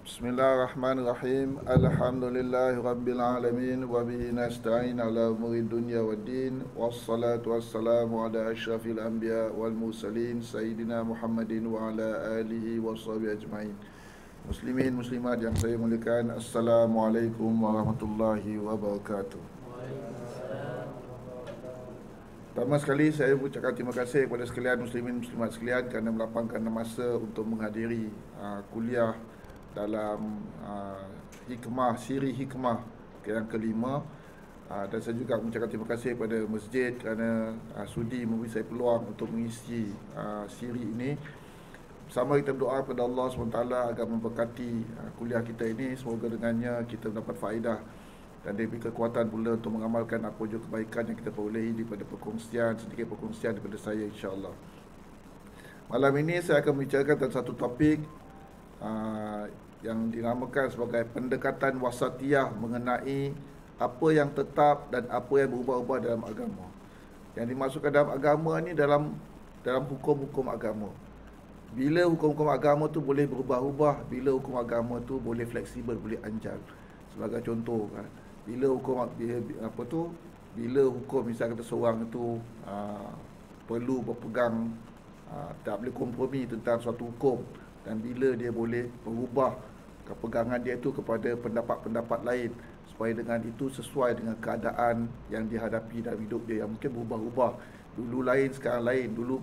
Bismillahirrahmanirrahim. Alhamdulillahirabbil alamin wa bihi nasta'in ala umuri dunya waddin. Wassalatu wassalamu ala asyrafil anbiya wal mursalin sayyidina Muhammadin wa ala alihi washabihi ajmain. Muslimin muslimat yang saya muliakan, Assalamualaikum warahmatullahi wabarakatuh. Pertama sekali saya ucapkan terima kasih kepada sekalian muslimin muslimat sekalian kerana melapangkan masa untuk menghadiri kuliah dalam siri hikmah yang kelima. Dan saya juga mengucapkan terima kasih kepada masjid kerana sudi memberi saya peluang untuk mengisi siri ini. Bersama kita berdoa kepada Allah SWT agar memberkati kuliah kita ini. Semoga dengannya kita mendapat faedah dan diberi kekuatan pula untuk mengamalkan apa juga kebaikan yang kita perolehi daripada sedikit perkongsian daripada saya, insya-Allah. Malam ini saya akan membicarakan tentang satu topik yang dinamakan sebagai pendekatan wasatiyah mengenai apa yang tetap dan apa yang berubah-ubah dalam agama. Yang dimasukkan dalam agama ni dalam hukum-hukum agama. Bila hukum-hukum agama tu boleh berubah-ubah, bila hukum agama tu boleh fleksibel, boleh anjal. Sebagai contoh kan, bila hukum misalnya kata seorang itu perlu berpegang, tak boleh kompromi tentang suatu hukum, dan bila dia boleh berubah kepegangan dia itu kepada pendapat-pendapat lain supaya dengan itu sesuai dengan keadaan yang dihadapi dalam hidup dia yang mungkin berubah-ubah. Dulu lain, sekarang lain. Dulu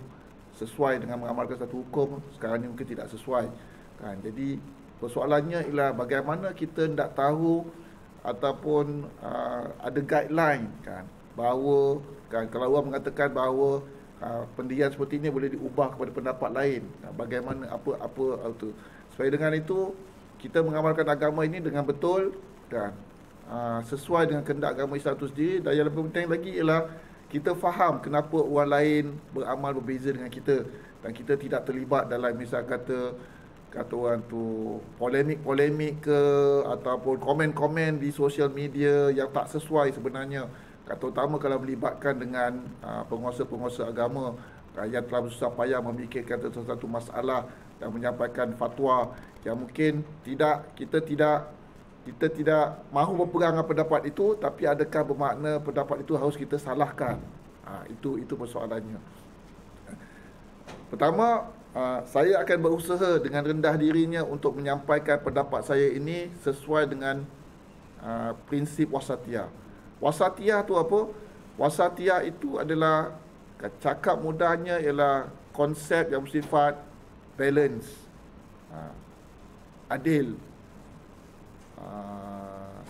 sesuai dengan mengamalkan satu hukum, sekarang ni mungkin tidak sesuai kan. Jadi persoalannya ialah bagaimana kita hendak tahu ataupun ada guideline kan, bahawa kan, kalau orang mengatakan bahawa pendirian seperti ini boleh diubah kepada pendapat lain, bagaimana apa itu, supaya dengan itu kita mengamalkan agama ini dengan betul kan, sesuai dengan kehendak agama Islam itu sendiri. Dan yang lebih penting lagi ialah kita faham kenapa orang lain beramal berbeza dengan kita, dan kita tidak terlibat dalam misal kata orang tu polemik ke ataupun komen-komen di sosial media yang tak sesuai sebenarnya, terutama kalau melibatkan dengan penguasa-penguasa agama yang telah bersusah payah memikirkan tentang satu masalah dan menyampaikan fatwa yang mungkin kita tidak mahu berperang dengan pendapat itu, tapi adakah bermakna pendapat itu harus kita salahkan? Itu persoalannya. Pertama, saya akan berusaha dengan rendah dirinya untuk menyampaikan pendapat saya ini sesuai dengan prinsip wasatiyah. Wasatiyah tu apa? Wasatiyah itu adalah, cakap mudahnya, ialah konsep yang bersifat balance, adil,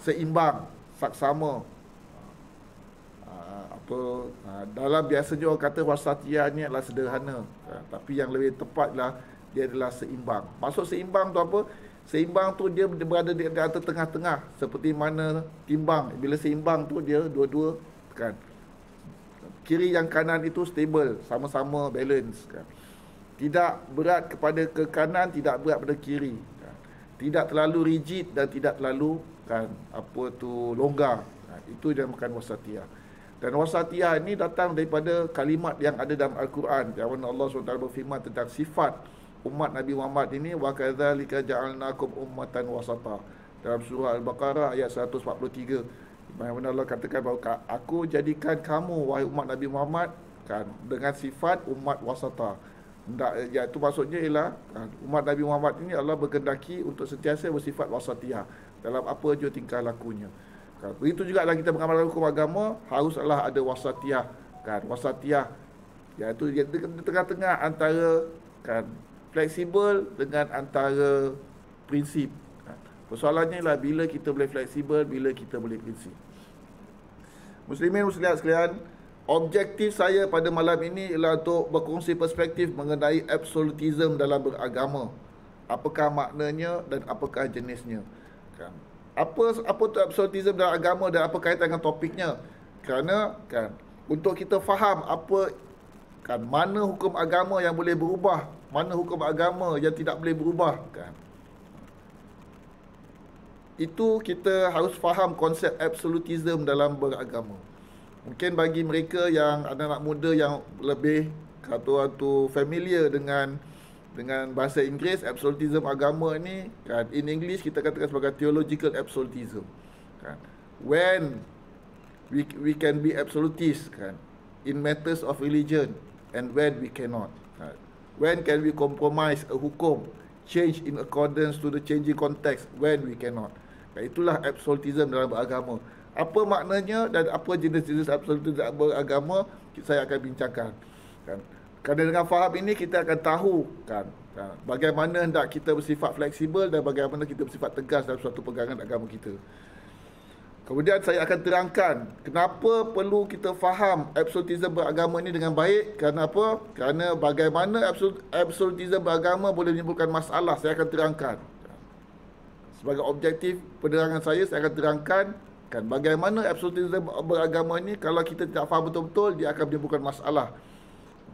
seimbang, saksama. Dalam biasanya orang kata wasatiyah ni adalah sederhana, tapi yang lebih tepatlah dia adalah seimbang. Maksud seimbang tu apa? Seimbang tu dia berada di antara tengah-tengah, seperti mana timbang. Bila seimbang tu dia dua-dua kan, kiri yang kanan itu stable, sama-sama balance kan. Tidak berat kepada ke kanan, tidak berat pada kiri kan. Tidak terlalu rigid dan tidak terlalu kan longgar. Itu yang bukan wasatiyah. Dan wasatiyah ini datang daripada kalimat yang ada dalam Al-Quran, yang mana Allah SWT berfirman tentang sifat umat Nabi Muhammad ini, wa kadzalika ja'alnakum ummatan wasata, dalam surah Al-Baqarah ayat 143, yang mana Allah katakan bahawa aku jadikan kamu wahai umat Nabi Muhammad kan dengan sifat umat wasata. Iaitu maksudnya ialah umat Nabi Muhammad ini Allah berkehendaki untuk sentiasa bersifat wasatiyah dalam apa jua tingkah lakunya. Begitu juga dalam kita mengamalkan hukum agama, haruslah ada wasatiyah kan. Wasatiyah iaitu di tengah-tengah antara kan fleksibel dengan antara prinsip kan. Persoalannya ialah bila kita boleh fleksibel, bila kita boleh prinsip. Muslimin muslimat sekalian, objektif saya pada malam ini ialah untuk berkongsi perspektif mengenai absolutism dalam beragama. Apakah maknanya dan apakah jenisnya kan. Apa tu absolutism dalam agama dan apa kaitan dengan topiknya? Kerana kan untuk kita faham mana hukum agama yang boleh berubah, mana hukum agama yang tidak boleh berubah kan. Itu kita harus faham konsep absolutism dalam beragama. Mungkin bagi mereka yang anak-anak muda yang lebih familiar dengan dengan bahasa Inggeris, absolutism agama ni kan, in English kita katakan sebagai theological absolutism kan. When we can be absolutist kan in matters of religion, and when we cannot kan. When can we compromise a hukum, change in accordance to the changing context, when we cannot kan. Itulah absolutism dalam beragama. Apa maknanya dan apa jenis-jenis absolutism beragama saya akan bincangkan kan. Kerana dengan faham ini kita akan tahu kan bagaimana hendak kita bersifat fleksibel dan bagaimana kita bersifat tegas dalam suatu pegangan agama kita. Kemudian saya akan terangkan kenapa perlu kita faham absolutism beragama ini dengan baik. Kenapa? Kerana bagaimana absolutism beragama boleh menimbulkan masalah, saya akan terangkan. Sebagai objektif penerangan saya akan terangkan kan bagaimana absolutism beragama ini kalau kita tidak faham betul-betul, dia akan menimbulkan masalah.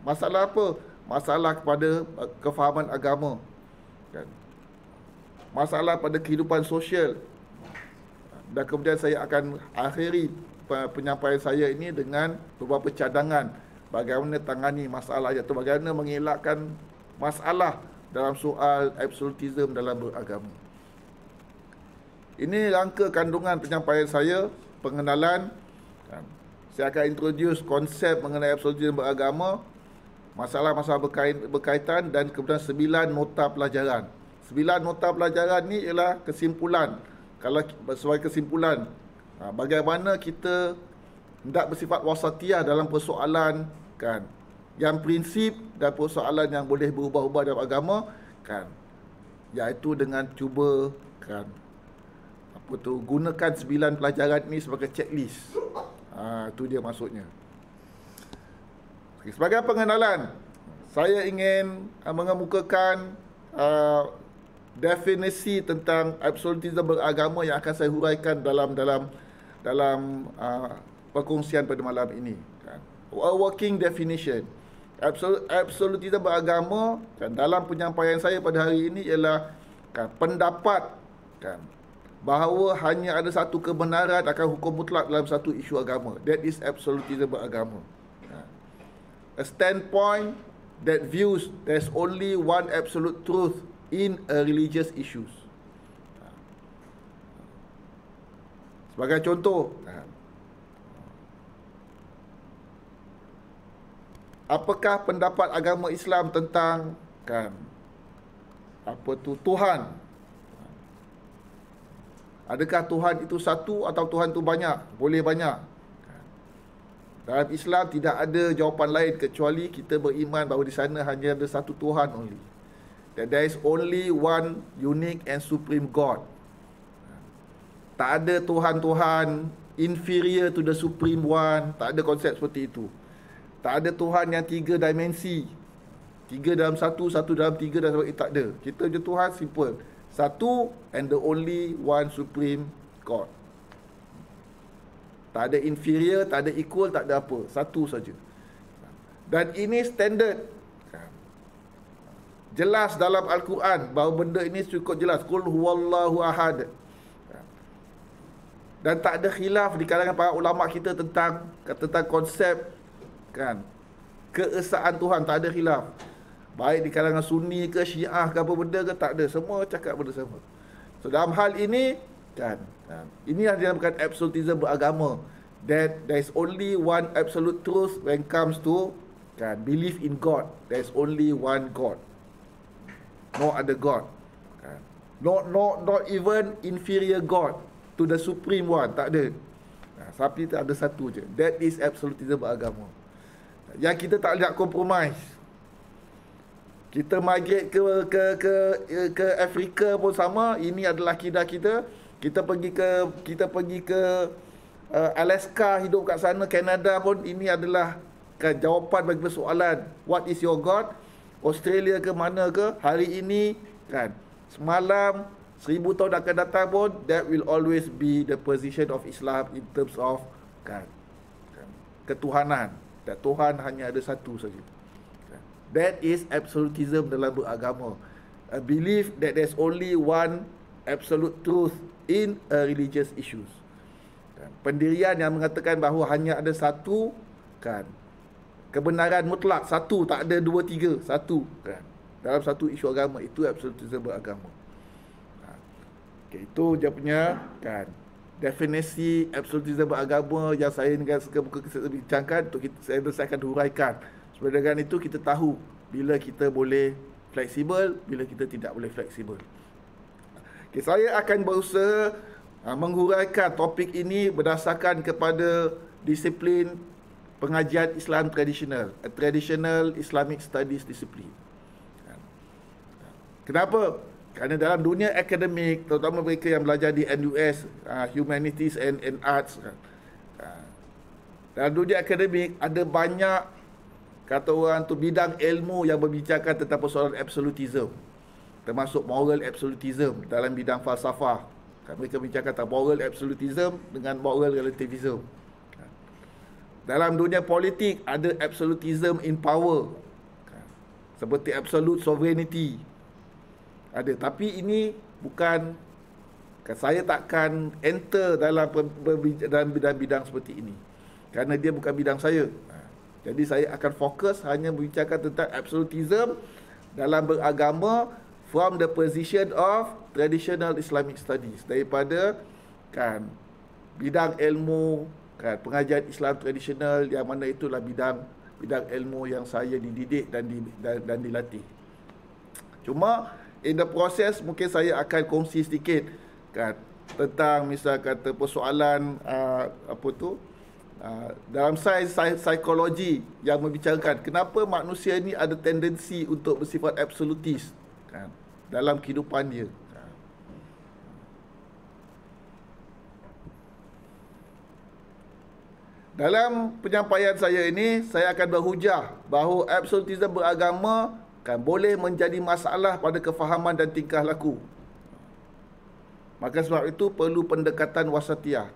Masalah apa? Masalah kepada kefahaman agama kan? Masalah pada kehidupan sosial. Dan kemudian saya akan akhiri penyampaian saya ini dengan beberapa cadangan bagaimana tangani masalah, iaitu bagaimana mengelakkan masalah dalam soal absolutism dalam beragama. Ini rangka kandungan penyampaian saya, pengenalan. Saya akan introduce konsep mengenai absolutism beragama, masalah-masalah berkaitan, dan kemudian 9 nota pelajaran. 9 nota pelajaran ni ialah kesimpulan. Kalau sebagai kesimpulan, bagaimana kita hendak bersifat wasatiyah dalam persoalan kan, yang prinsip dan persoalan yang boleh berubah-ubah dalam agama kan, iaitu dengan cuba kan gunakan 9 pelajaran ni sebagai checklist. Itu dia maksudnya. Sebagai pengenalan, saya ingin mengemukakan definisi tentang absolutism beragama yang akan saya huraikan dalam perkongsian pada malam ini kan. A working definition. Absolutism beragama kan, dalam penyampaian saya pada hari ini ialah kan, pendapat kan, bahawa hanya ada satu kebenaran akan hukum mutlak dalam satu isu agama. That is absolutism beragama. A standpoint that views there's only one absolute truth in a religious issues. Sebagai contoh, apakah pendapat agama Islam tentang kan apa tu Tuhan? Adakah Tuhan itu satu atau Tuhan itu banyak? Boleh banyak. Dalam Islam tidak ada jawapan lain kecuali kita beriman bahawa di sana hanya ada satu Tuhan only. That there is only one unique and supreme God. Tak ada Tuhan-Tuhan inferior to the supreme one. Tak ada konsep seperti itu. Tak ada Tuhan yang 3 dimensi. 3 dalam 1, 1 dalam 3 dan sebagainya. Tak ada. Kita je Tuhan simple. Satu and the only one supreme God. Tak ada inferior, tak ada equal, tak ada apa. Satu saja. Dan ini standard. Jelas dalam Al-Quran bahawa benda ini cukup jelas. Qul huwallahu ahad. Dan tak ada khilaf di kalangan para ulama kita tentang konsep kan keesaan Tuhan, tak ada khilaf. Baik di kalangan Sunni ke Syiah ke apa benda ke, tak ada. Semua cakap benda sama. So dalam hal ini kan, ini yang dinamakan absolutism beragama. That there is only one absolute truth when comes to kan belief in God. There is only one God. No other God. Not even inferior God to the supreme one. Tak ada. Tapi tak ada satu je. That is absolutism beragama. Yang kita tak nak compromise. Kita migrate ke Afrika pun sama. Ini adalah akidah kita. Kita pergi ke Alaska, hidup kat sana, Kanada pun ini adalah kan, jawapan bagi persoalan what is your God. Australia ke mana ke, hari ini kan, semalam 1000 tahun akan datang pun, that will always be the position of Islam in terms of kan ketuhanan. Dan Tuhan hanya ada satu saja. That is absolutism dalam beragama. A belief that there's only one absolute truth in a religious issues. Pendirian yang mengatakan bahawa hanya ada satu kan kebenaran mutlak, satu, tak ada 2, 3, satu kan. dalam satu isu agama, itu absolutisme beragama. Okay, itu dia punya kan definisi absolutisme beragama yang saya dengan suka bincangkan. Untuk saya akan huraikan. Sebab dengan itu kita tahu bila kita boleh fleksibel, bila kita tidak boleh fleksibel. Okay, saya akan berusaha menghuraikan topik ini berdasarkan kepada disiplin pengajian Islam tradisional, a traditional Islamic studies discipline. Kenapa? Kerana dalam dunia akademik, terutama mereka yang belajar di NUS, Humanities and Arts, dalam dunia akademik ada banyak, kata orang tu, bidang ilmu yang berbincangkan tentang persoalan absolutism, termasuk moral absolutism dalam bidang falsafah. Mereka bincangkan tentang moral absolutism dengan moral relativism. Dalam dunia politik ada absolutism in power, seperti absolute sovereignty ada. Tapi ini bukan, saya takkan enter dalam bidang-bidang seperti ini, kerana dia bukan bidang saya. Jadi saya akan fokus hanya membincangkan tentang absolutism dalam beragama from the position of traditional Islamic studies, daripada kan bidang ilmu kan pengajian Islam tradisional, yang mana itulah bidang ilmu yang saya dididik dan dilatih. Cuma in the process mungkin saya akan kongsi sedikit kan tentang misal kata persoalan dalam sains psikologi yang membicarakan kenapa manusia ni ada tendensi untuk bersifat absolutis kan dalam kehidupan dia. Dalam penyampaian saya ini, saya akan berhujah bahawa absolutisme beragama kan boleh menjadi masalah pada kefahaman dan tingkah laku. Maka sebab itu perlu pendekatan wasatiyah.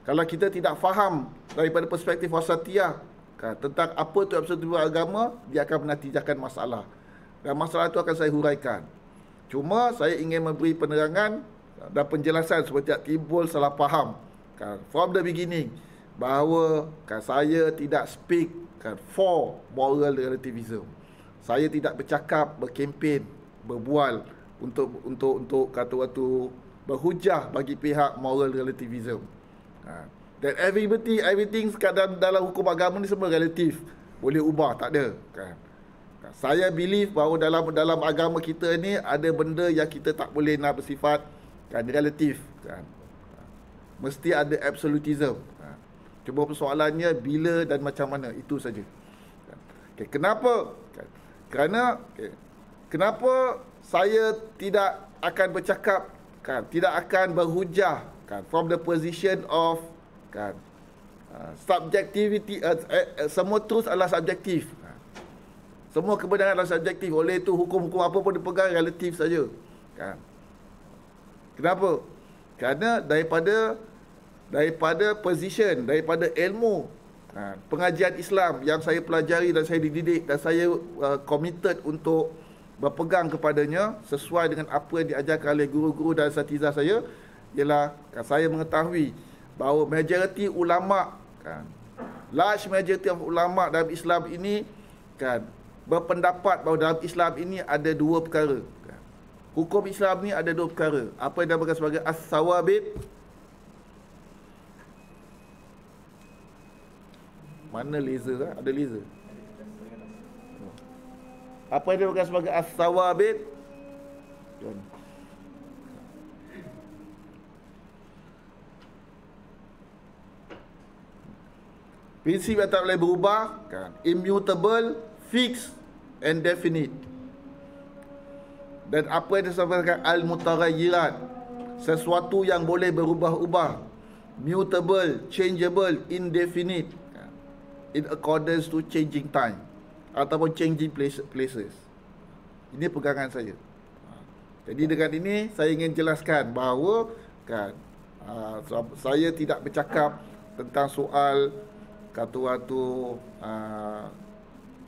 Kalau kita tidak faham daripada perspektif wasatiyah kan, tentang apa itu absolutisme beragama, dia akan menatijakan masalah. Dan masalah itu akan saya huraikan. Cuma saya ingin memberi penerangan dan penjelasan supaya tidak timbul salah faham. Kan, from the beginning, bahawa kan, saya tidak speak kan, for moral relativism. Saya tidak bercakap, berkempen, berbual untuk kata waktu berhujah bagi pihak moral relativism. Dan everything sekadar dalam hukum agama ni semua relatif, boleh ubah, tak ada. Kan. Saya believe bahawa dalam agama kita ni ada benda yang kita tak boleh nak bersifat kan relatif. Kan. Mesti ada absolutism. Cuma persoalannya bila dan macam mana, itu saja. Okay, kenapa? Kerana kenapa saya tidak akan bercakap kan, tidak akan berhujah kan from the position of kan subjectivity. Semua truth adalah subjektif. Semua kebenaran adalah subjektif. Oleh itu hukum-hukum apa pun dipegang relatif saja. Kan. Kenapa? Kerana daripada position, daripada ilmu pengajian Islam yang saya pelajari dan saya dididik dan saya committed untuk berpegang kepadanya sesuai dengan apa yang diajarkan oleh guru-guru dan asatizah saya, ialah saya mengetahui bahawa majoriti ulama large majority of ulama dalam Islam ini berpendapat bahawa dalam Islam ini ada dua perkara. Hukum Islam ni ada dua perkara. Apa yang dinamakan sebagai as-sawabit. Mana laser lah? Ada laser. Apa yang dinamakan sebagai as-sawabit? Prinsip yang tak boleh berubah, kan? Immutable, fixed and definite. Dan apa yang disebutkan al-mutaghayyirat, sesuatu yang boleh berubah-ubah, mutable, changeable, indefinite, in accordance to changing time ataupun changing places. Ini pegangan saya. Jadi dengan ini saya ingin jelaskan bahawa kan saya tidak bercakap tentang soal kata waktu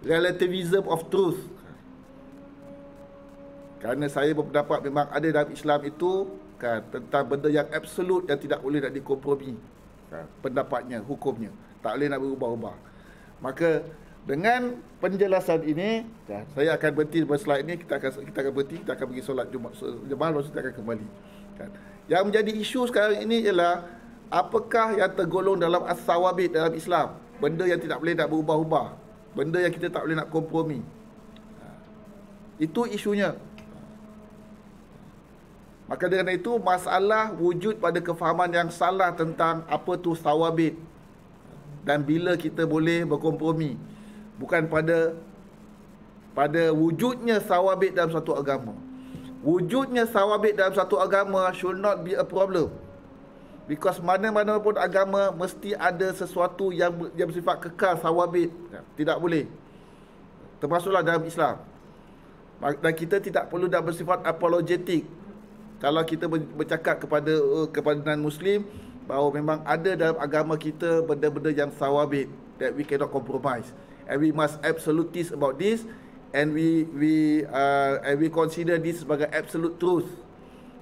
relativism of truth. Kerana saya berpendapat memang ada dalam Islam itu kan tentang benda yang absolut yang tidak boleh nak dikompromi. Kan, pendapatnya, hukumnya tak boleh nak berubah-ubah. Maka Dengan penjelasan ini, saya akan berhenti pada slide ini. Kita akan berhenti, kita akan pergi solat Jumaat jemaah, lalu kita akan kembali. Yang menjadi isu sekarang ini ialah apakah yang tergolong dalam as-sawabit dalam Islam, benda yang tidak boleh nak berubah-ubah, benda yang kita tak boleh nak kompromi. Itu isunya. Maka dengan itu, masalah wujud pada kefahaman yang salah tentang apa tu sawabit dan bila kita boleh berkompromi, bukan pada wujudnya sawabit dalam satu agama. Wujudnya sawabit dalam satu agama should not be a problem, because mana-mana pun agama mesti ada sesuatu yang bersifat kekal sawabit. Tidak boleh, termasuklah dalam Islam. Dan kita tidak perlu dah bersifat apologetik kalau kita bercakap kepada non-Muslim bahawa memang ada dalam agama kita benda-benda yang sawabit that we cannot compromise, and we must absolutist about this, and we consider this sebagai absolute truth,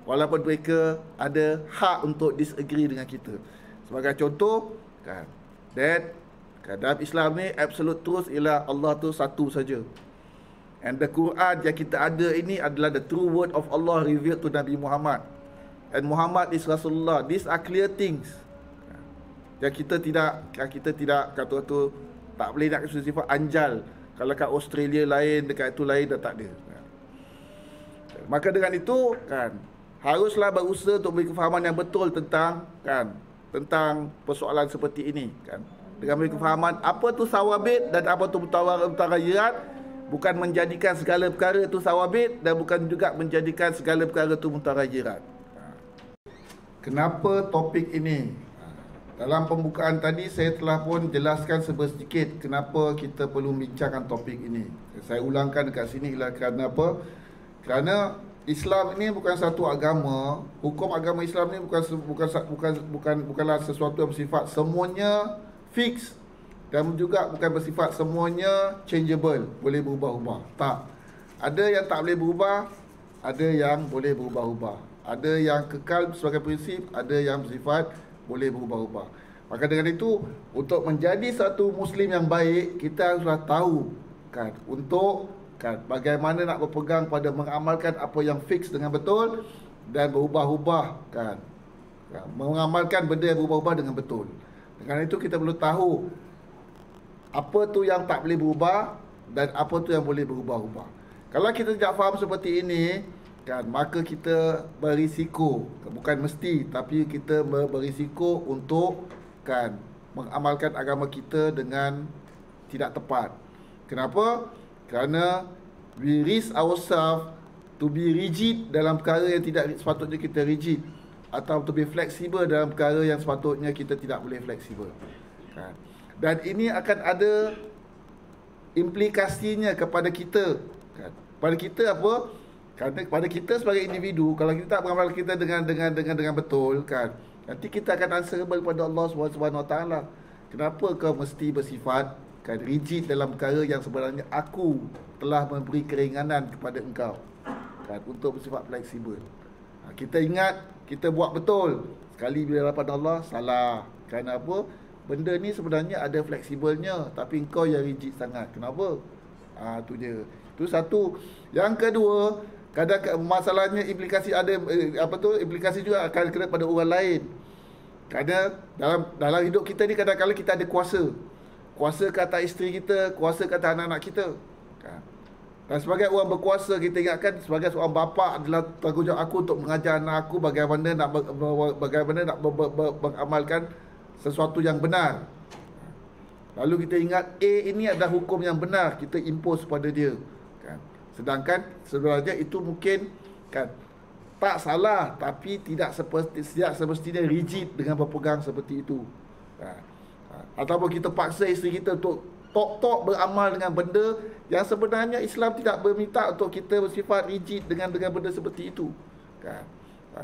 walaupun mereka ada hak untuk disagree dengan kita. Sebagai contoh, dalam Islam ni absolute truth ialah Allah tu satu saja. And the Quran yang kita ada ini adalah the true word of Allah revealed to Nabi Muhammad. And Muhammad is Rasulullah. These are clear things. Yang kita tidak kata-kata tak boleh nak sifat anjal. Kalau kat Australia lain, dekat itu lain, dah tak ada. Maka dengan itu haruslah berusaha untuk beri kefahaman yang betul tentang persoalan seperti ini Dengan beri kefahaman apa tu sawabit dan apa tu mutaghayirat. Bukan menjadikan segala perkara itu sawabit dan bukan juga menjadikan segala perkara itu mutaghayirat. Kenapa topik ini? Dalam pembukaan tadi saya telah pun jelaskan sedikit kenapa kita perlu bincangkan topik ini. Saya ulangkan dekat sini ialah kerana apa? Kerana Islam ini bukan satu agama, hukum agama Islam ini bukanlah sesuatu yang bersifat semuanya fix. Dan juga bukan bersifat semuanya changeable, boleh berubah-ubah. Tak. Ada yang tak boleh berubah, ada yang boleh berubah-ubah. Ada yang kekal sebagai prinsip, ada yang bersifat boleh berubah-ubah. Maka dengan itu, untuk menjadi satu Muslim yang baik, kita haruslah tahu bagaimana nak berpegang pada mengamalkan apa yang fix dengan betul dan berubah-ubah mengamalkan benda yang berubah-ubah dengan betul. Dengan itu kita perlu tahu apa tu yang tak boleh berubah dan apa tu yang boleh berubah-ubah. Kalau kita tidak faham seperti ini, maka kita berisiko, bukan mesti, tapi kita berisiko untuk mengamalkan agama kita dengan tidak tepat. Kenapa? Kerana we risk ourselves to be rigid dalam perkara yang tidak sepatutnya kita rigid, atau to be flexible dalam perkara yang sepatutnya kita tidak boleh fleksibel. Dan ini akan ada implikasinya kepada kita. Pada kita apa? Pada kita sebagai individu, kalau kita tak beramal kita dengan betul, nanti kita akan answerable kepada Allah SWT. Kenapa kau mesti bersifat rigid dalam perkara yang sebenarnya aku telah memberi keringanan kepada engkau untuk bersifat fleksibel. Kita ingat, kita buat betul. Sekali bila dapat Allah, salah. Kerana apa? Benda ni sebenarnya ada fleksibelnya, tapi engkau yang rigid sangat. Kenapa? Tu je. Itu satu. Yang kedua, kadang masalahnya implikasi implikasi juga akan kena pada orang lain. Kerana dalam hidup kita ni kadang-kadang kita ada kuasa. Kuasa ke atas isteri kita, kuasa ke atas anak-anak kita. Dan sebagai orang berkuasa, kita ingatkan sebagai seorang bapa adalah tanggungjawab aku untuk mengajar anak aku bagaimana nak mengamalkan sesuatu yang benar. Lalu kita ingat ini adalah hukum yang benar, kita impose pada dia. Sedangkan sebenarnya itu mungkin tak salah, tapi tidak semestinya rigid dengan berpegang seperti itu. Ataupun kita paksa isteri kita untuk tok beramal dengan benda yang sebenarnya Islam tidak berminta untuk kita bersifat rigid dengan benda seperti itu.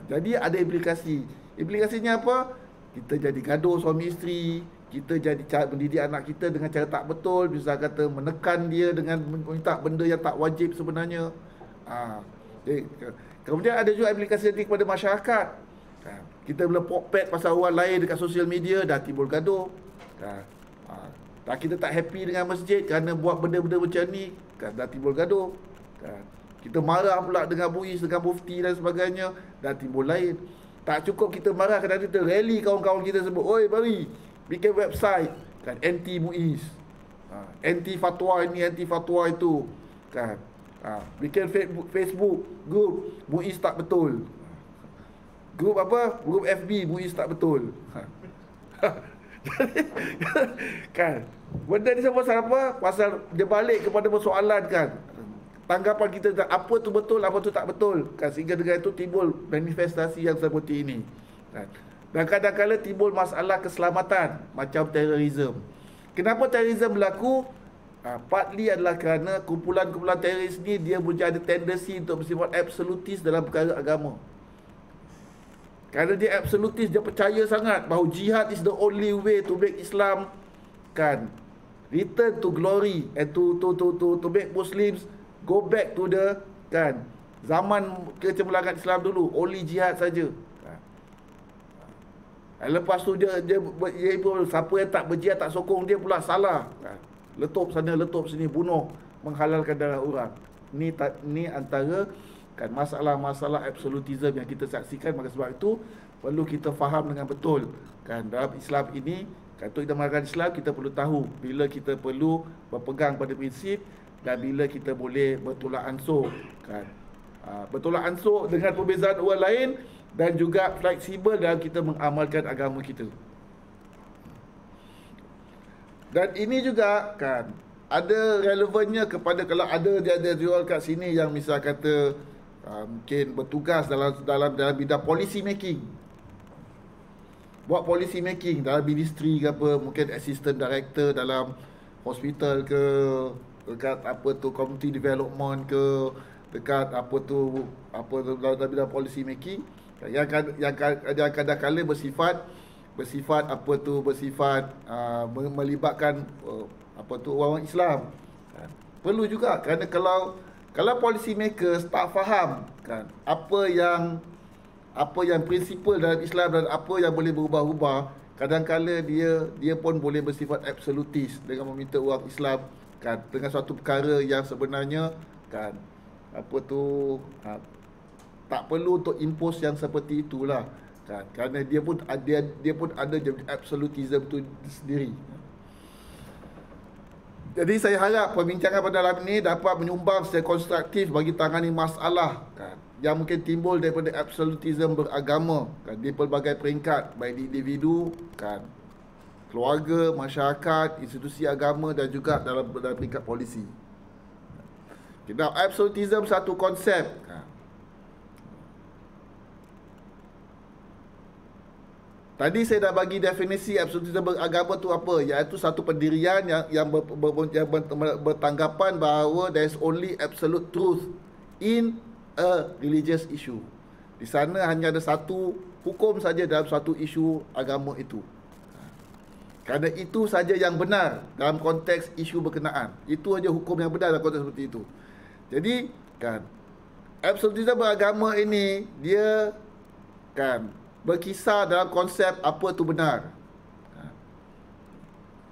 Jadi ada implikasi. Implikasinya apa? Kita jadi gaduh suami isteri, kita jadi mendidik anak kita dengan cara tak betul, bisa kata menekan dia dengan meminta benda yang tak wajib sebenarnya. Kemudian ada juga implikasi nanti kepada masyarakat. Kita bila pokpet pasal orang lain dekat sosial media, dah timbul gaduh. Tak, kita tak happy dengan masjid kerana buat benda-benda macam ni, kan, dah timbul gaduh, kan. Kita marah pula dengan MUIS, dengan mufti dan sebagainya, dah timbul lain. Tak cukup kita marah, kadang kita rally kawan-kawan kita sebut, oi mari bikin website, kan, anti MUIS, anti fatwa ini, anti fatwa itu, kan. Bikin Facebook group MUIS tak betul. Grup apa? Grup FB MUIS tak betul. Kan, benda ni semua pasal apa? Pasal dia balik kepada persoalan, kan, tanggapan kita tentang apa tu betul, apa tu tak betul, kan, sehingga dengan itu timbul manifestasi yang seperti ini, kan. Dan kadang-kadang timbul masalah keselamatan macam terorisme. Kenapa terorisme berlaku? Partly adalah kerana kumpulan-kumpulan teroris ni dia ada tendensi untuk bersifat absolutis dalam perkara agama. Kerana dia absolutis, dia percaya sangat bahawa jihad is the only way to make Islam, kan, return to glory, and to make Muslims go back to the, kan, zaman kecemerlangan Islam dulu, only jihad saja. Lepas tu dia pun, siapa yang tak berjihad, tak sokong dia pula salah, kan. Letup sana, letup sini, bunuh, menghalalkan darah orang. Ni antara, kan, masalah-masalah absolutism yang kita saksikan. Maka sebab itu perlu kita faham dengan betul, kan, dalam Islam ini, kan, untuk kita mengamalkan Islam, kita perlu tahu bila kita perlu berpegang pada prinsip dan bila kita boleh bertolak ansur, kan. Bertolak ansur dengan perbezaan orang lain, dan juga fleksibel dalam kita mengamalkan agama kita. Dan ini juga, kan, ada relevannya kepada kalau dia ada jual kat sini yang misal kata mungkin bertugas dalam bidang policy making. Buat policy making dalam ministry ke apa, mungkin assistant director dalam hospital ke, dekat apa tu community development ke, dekat apa tu dalam bidang policy making, yang kadang-kadang bersifat melibatkan orang Islam, kan. Perlu juga, kerana kalau policy makers tak faham, kan, apa yang prinsipal dalam Islam dan apa yang boleh berubah-ubah, kadang-kadang dia pun boleh bersifat absolutis dengan meminta orang Islam, kan, dengan suatu perkara yang sebenarnya, kan, tak perlu untuk impose yang seperti itulah, kan, kerana dia pun ada absolutism tu sendiri. Jadi saya harap perbincangan pada malam ini dapat menyumbang secara konstruktif bagi tangani masalah, kan, yang mungkin timbul daripada absolutism beragama, kan, di pelbagai peringkat, baik di individu, kan, keluarga, masyarakat, institusi agama dan juga dalam peringkat polisi. Kita absolutism satu konsep, kan. Tadi saya dah bagi definisi absolutisme beragama tu apa, iaitu satu pendirian yang bertanggapan bahawa there is only absolute truth in a religious issue. Di sana hanya ada satu hukum saja dalam satu isu agama itu. Kerana itu saja yang benar dalam konteks isu berkenaan. Itu saja hukum yang benar dalam konteks seperti itu. Jadi, kan, absolutisme beragama ini dia, kan, berkisar dalam konsep apa tu benar.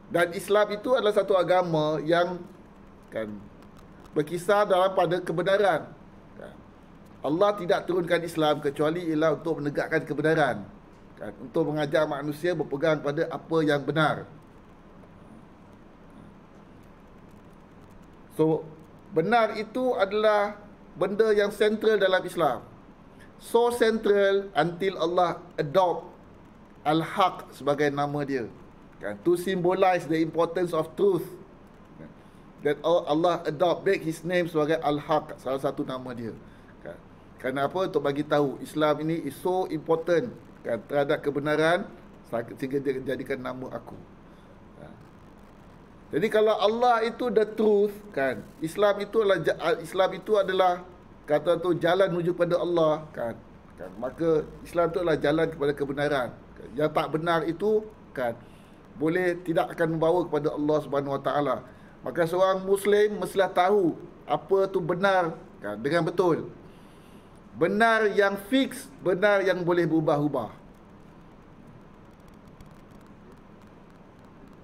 Dan Islam itu adalah satu agama yang, kan, berkisar dalam pada kebenaran. Allah tidak turunkan Islam kecuali ialah untuk menegakkan kebenaran, kan, untuk mengajar manusia berpegang pada apa yang benar. So, benar itu adalah benda yang sentral dalam Islam. So central until Allah adopt Al-Haq sebagai nama dia, kan, to symbolize the importance of truth, that Allah adopt, make his name sebagai Al-Haq, salah satu nama dia, kan. Kerana apa? Untuk bagi tahu Islam ini is so important, kan, terhadap kebenaran, sehingga dia jadikan nama aku. Jadi kalau Allah itu the truth, kan, Islam itu adalah kata tu jalan menuju pada Allah, kan, maka Islam itu adalah jalan kepada kebenaran. Yang tak benar itu, kan, boleh tidak akan membawa kepada Allah Subhanahu Wa Taala. Maka seorang Muslim mestilah tahu apa tu benar, kan, dengan betul. Benar yang fix, benar yang boleh berubah-ubah.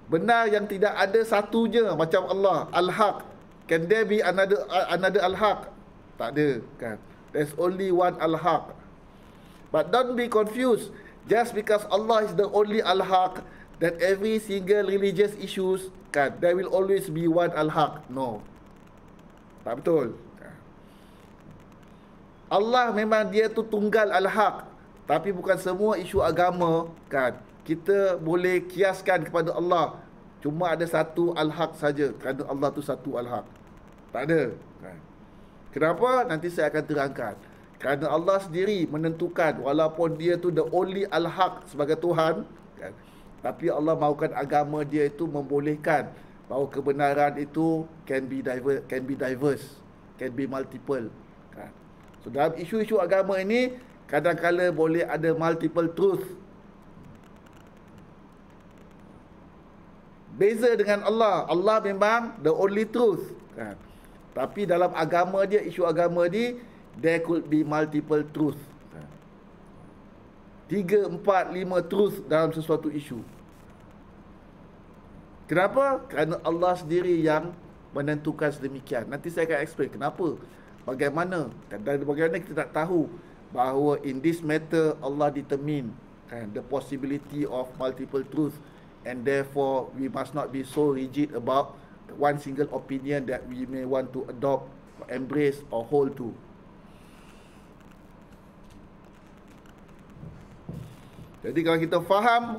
Benar yang tidak ada satu je macam Allah, Al-Haq. Can there be another Al-Haq? Tak ada, kan? There's only one Al-Haq. But don't be confused. Just because Allah is the only Al-Haq, that every single religious issues, kan, there will always be one Al-Haq. No. Tak betul. Allah memang dia tu tunggal Al-Haq. Tapi bukan semua isu agama, kan, kita boleh kiaskan kepada Allah. Cuma ada satu Al-Haq saja, kerana Allah tu satu Al-Haq. Tak ada, kan. Kenapa? Nanti saya akan terangkan. Kerana Allah sendiri menentukan, walaupun dia tu the only Al-Haq sebagai Tuhan, kan, tapi Allah mahukan agama dia itu membolehkan bahawa kebenaran itu can be diverse, can be multiple, kan. So dalam isu-isu agama ini, kadang-kala boleh ada multiple truth. Beza dengan Allah. Allah memang the only truth, kan. Tapi dalam agama dia, isu agama dia, there could be multiple truth. 3, 4, 5 truth dalam sesuatu isu. Kenapa? Kerana Allah sendiri yang menentukan sedemikian. Nanti saya akan explain kenapa. Bagaimana. Dan bagaimana kita tak tahu bahawa in this matter Allah determine, kan, the possibility of multiple truth. And therefore, we must not be so rigid about one single opinion that we may want to adopt, embrace or hold to. Jadi kalau kita faham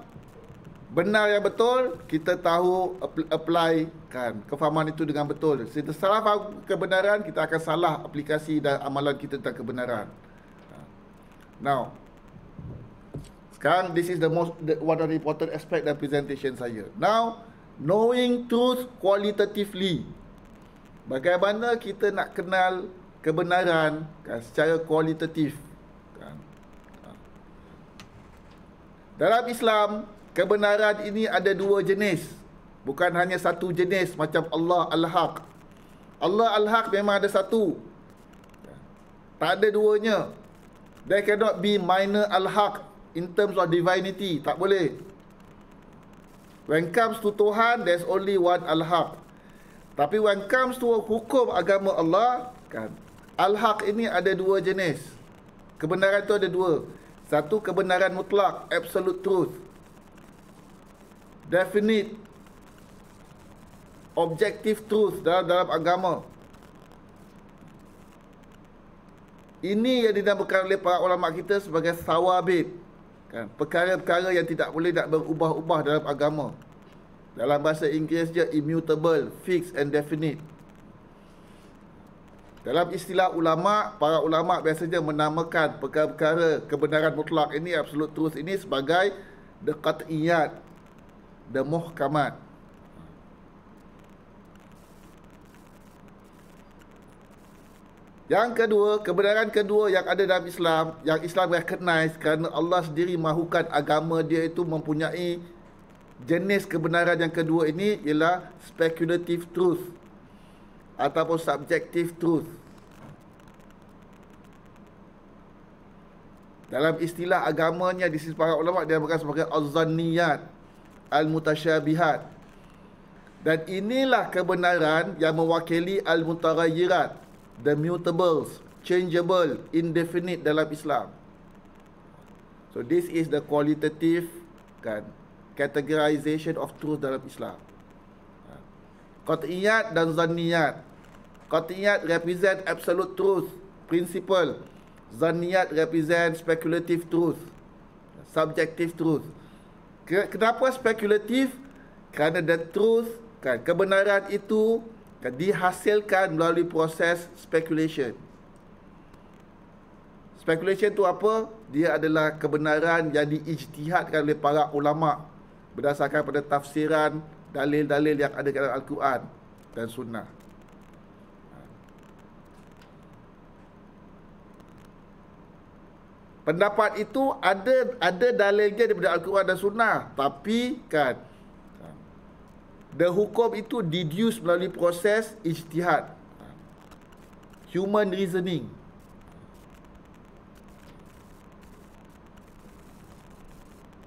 benar yang betul, kita tahu apply, kan, kefahaman itu dengan betul. Kita salah faham kebenaran, kita akan salah aplikasi dan amalan kita tentang kebenaran. Now, sekarang this is one of the important aspect dalam presentation saya. Now, knowing truth qualitatively. Bagaimana kita nak kenal kebenaran, kan, secara kualitatif, kan. Dalam Islam, kebenaran ini ada 2 jenis. Bukan hanya satu jenis macam Allah Al-Haq. Allah Al-Haq memang ada satu. Tak ada duanya. There cannot be minor Al-Haq in terms of divinity. Tak boleh. When comes to Tuhan, there's only one Al-Haq. Tapi when comes to hukum agama Allah, kan, Al-Haq ini ada 2 jenis. Kebenaran itu ada 2. Satu, kebenaran mutlak, absolute truth. Definite, objective truth dalam agama. Ini yang dinamakan oleh para ulama kita sebagai sawabit, kan, perkara-perkara yang tidak boleh nak berubah-ubah dalam agama. Dalam bahasa Inggeris dia immutable, fixed and definite. Dalam istilah ulama, para ulama biasanya menamakan perkara-perkara kebenaran mutlak ini, absolute truth ini, sebagai the qat'iyat, the muhkamat. Yang kedua, kebenaran kedua yang ada dalam Islam, yang Islam recognize kerana Allah sendiri mahukan agama dia itu mempunyai jenis kebenaran yang kedua ini, ialah speculative truth ataupun subjective truth. Dalam istilah agamanya di sisi para ulama dia bukan sebagai az-zanniyat, al-mutasyabihat. Dan inilah kebenaran yang mewakili al-mutaghayyirat, the mutables, changeable, indefinite dalam Islam. So this is the qualitative, kan, categorization of truth dalam Islam. Qat'iyat dan zanniyat. Qat'iyat represent absolute truth, principle. Zanniyat represent speculative truth, subjective truth. Kenapa spekulatif? Kerana the truth, kan, kebenaran itu, kan, dihasilkan melalui proses speculation. Speculation itu apa? Dia adalah kebenaran yang diijtihadkan oleh para ulama berdasarkan pada tafsiran dalil-dalil yang ada dalam Al-Quran dan Sunnah. Pendapat itu ada dalilnya daripada Al-Quran dan Sunnah, tapi, kan, the hukum itu deduce melalui proses ijtihad, human reasoning.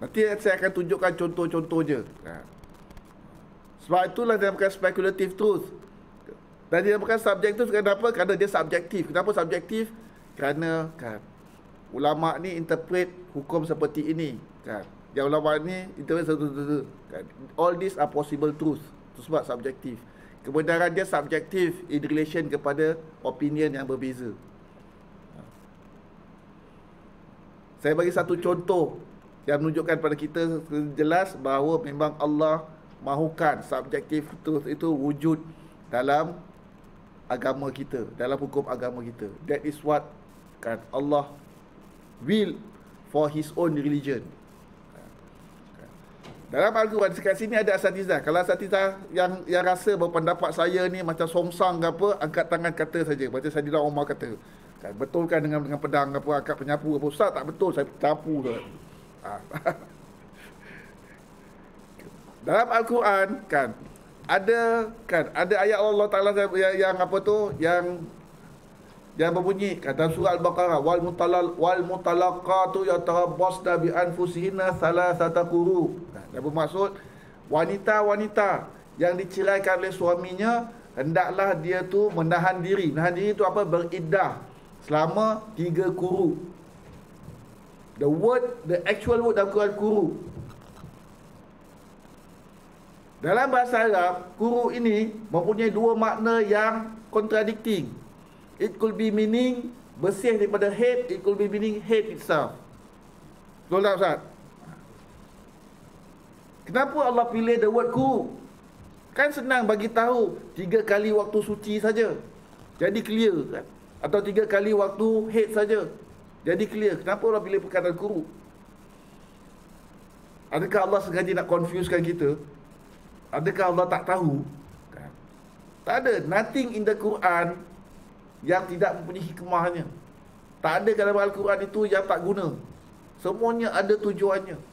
Nanti saya akan tunjukkan contoh-contoh je. Sebab itulah dia bukan speculative truth. Dan dia bukan subjektif. Kenapa? Kerana dia subjektif. Kenapa subjektif? Kerana kan, ulama ni interpret hukum seperti ini kan. Yang ulama ni interpret seperti kan. All these are possible truth. Itu sebab subjektif. Kebenaran dia subjektif in relation kepada opinion yang berbeza. Saya bagi satu contoh yang menunjukkan pada kita jelas bahawa memang Allah mahukan subjective truth itu wujud dalam agama kita, dalam hukum agama kita. That is what kan Allah will for his own religion. Dalam Al-Quran dekat sini ada asatizah. Kalau asatizah yang rasa bahawa pendapat saya ni macam songsang ke apa, angkat tangan kata saja. Macam Saidina Umar kata. Kan, betulkan dengan pedang apa, angkat penyapu apa. Ustaz tak betul, saya capu tu. Dalam Al-Quran kan ada ayat Allah Taala yang apa tu, yang berbunyi kata surah Al-Baqarah, wal mutalaqatu yatarabbasna bi anfusihinna thalathata quru. Yang bermaksud wanita-wanita yang diceraikan oleh suaminya hendaklah dia tu menahan diri. Menahan diri tu apa? Beriddah selama 3 quru. The actual word dalam Quran quru. Dalam bahasa Arab, quru ini mempunyai 2 makna yang contradicting. It could be meaning bersih daripada hate, it could be meaning hate itself. Betul tak Ustaz? Kenapa Allah pilih the word quru? Kan senang bagi tahu 3 kali waktu suci saja. Jadi clear kan? Atau 3 kali waktu hate saja. Jadi clear. Kenapa Allah pilih perkataan quru? Adakah Allah sengaja nak confusekan kita? Adakah Allah tak tahu? Tak ada. Nothing in the Quran yang tidak mempunyai hikmahnya. Tak ada dalam Al-Quran itu yang tak guna. Semuanya ada tujuannya.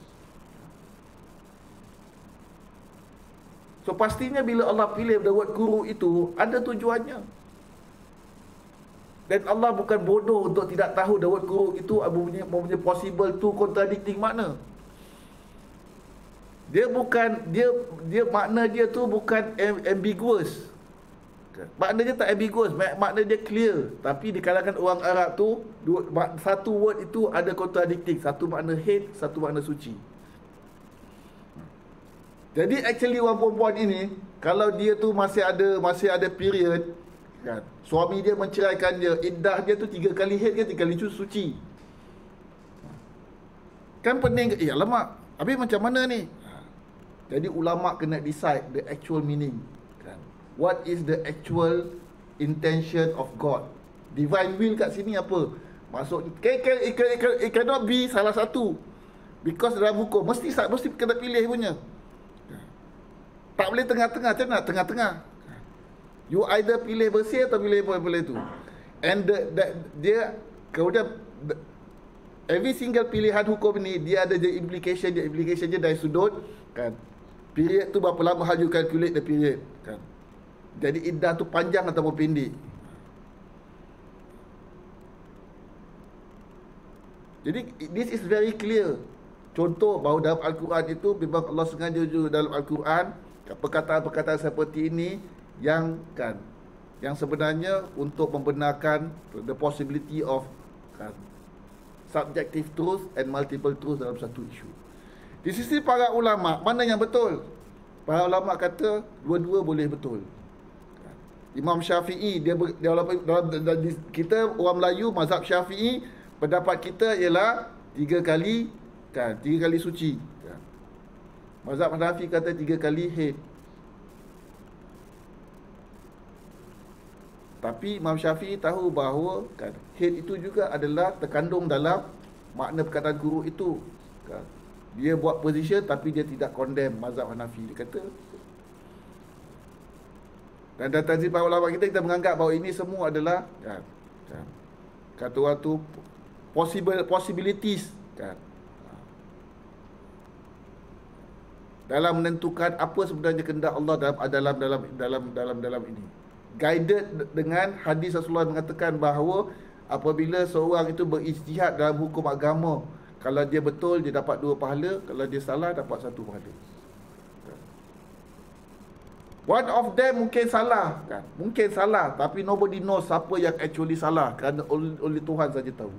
So pastinya bila Allah pilih the word quru itu ada tujuannya. Dan Allah bukan bodoh untuk tidak tahu the word quru itu mempunyai possible to contradicting makna. Dia bukan dia makna dia tu bukan ambiguous. Makna dia tak ambiguous, makna dia clear. Tapi di kalangan orang Arab tu satu word itu ada contradicting, satu makna hate, satu makna suci. Jadi actually orang perempuan ini kalau dia tu masih ada period kan, suami dia menceraikan dia, iddah dia tu 3 kali hate ke 3 kali suci. Kan pening ke? Alamak, habis macam mana ni? Jadi ulama kena decide the actual meaning kan? What is the actual intention of God? Divine will kat sini apa? Maksud it cannot be salah satu. Because dalam hukum mesti kena pilih punya. Tak boleh tengah-tengah. Macam nak tengah-tengah? You either pilih bersih atau pilih tu. And dia kemudian every single pilihan hukum ni dia ada je implication dia dari sudut kan. Period tu berapa lama you calculate the period kan. Jadi iddah tu panjang atau pendek. Jadi this is very clear. Contoh bahawa dalam Al-Quran itu memang Allah sengaja juga dalam Al-Quran perkataan-perkataan seperti ini yang sebenarnya untuk membenarkan the possibility of subjective truth and multiple truth dalam satu isu. Di sisi para ulama, mana yang betul? Para ulama kata dua-dua boleh betul. Imam Syafi'i kita orang Melayu mazhab Syafi'i, pendapat kita ialah 3 kali 3 kali suci. Mazhab Hanafi kata 3 kali haid. Tapi Imam Syafi'i tahu bahawa haid itu juga adalah terkandung dalam makna perkataan guru itu. Dia buat position tapi dia tidak condemn mazhab Hanafi. Dia kata, dan dari para ulama kita menganggap bahawa ini semua adalah kata orang tu possibilities dalam menentukan apa sebenarnya kehendak Allah dalam ini. Guided dengan hadis Rasulullah mengatakan bahawa apabila seorang itu berijtihad dalam hukum agama, kalau dia betul dia dapat 2 pahala, kalau dia salah dapat 1 pahala. One of them mungkin salah kan. Mungkin salah, tapi nobody knows siapa yang actually salah, kerana oleh Tuhan saja tahu.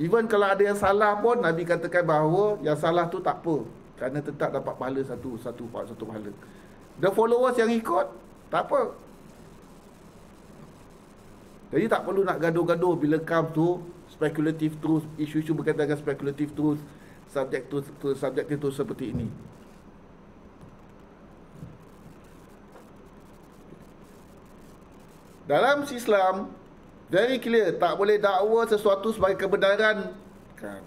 Even kalau ada yang salah pun, Nabi katakan bahawa yang salah tu tak apa, kerana tetap dapat pahala satu pahala. The followers yang ikut, tak apa. Jadi tak perlu nak gaduh-gaduh bila come to speculative truth, isu-isu berkaitan dengan speculative truth, subjektif tu seperti ini. Dalam Islam, very clear, tak boleh dakwa sesuatu sebagai kebenaran kan,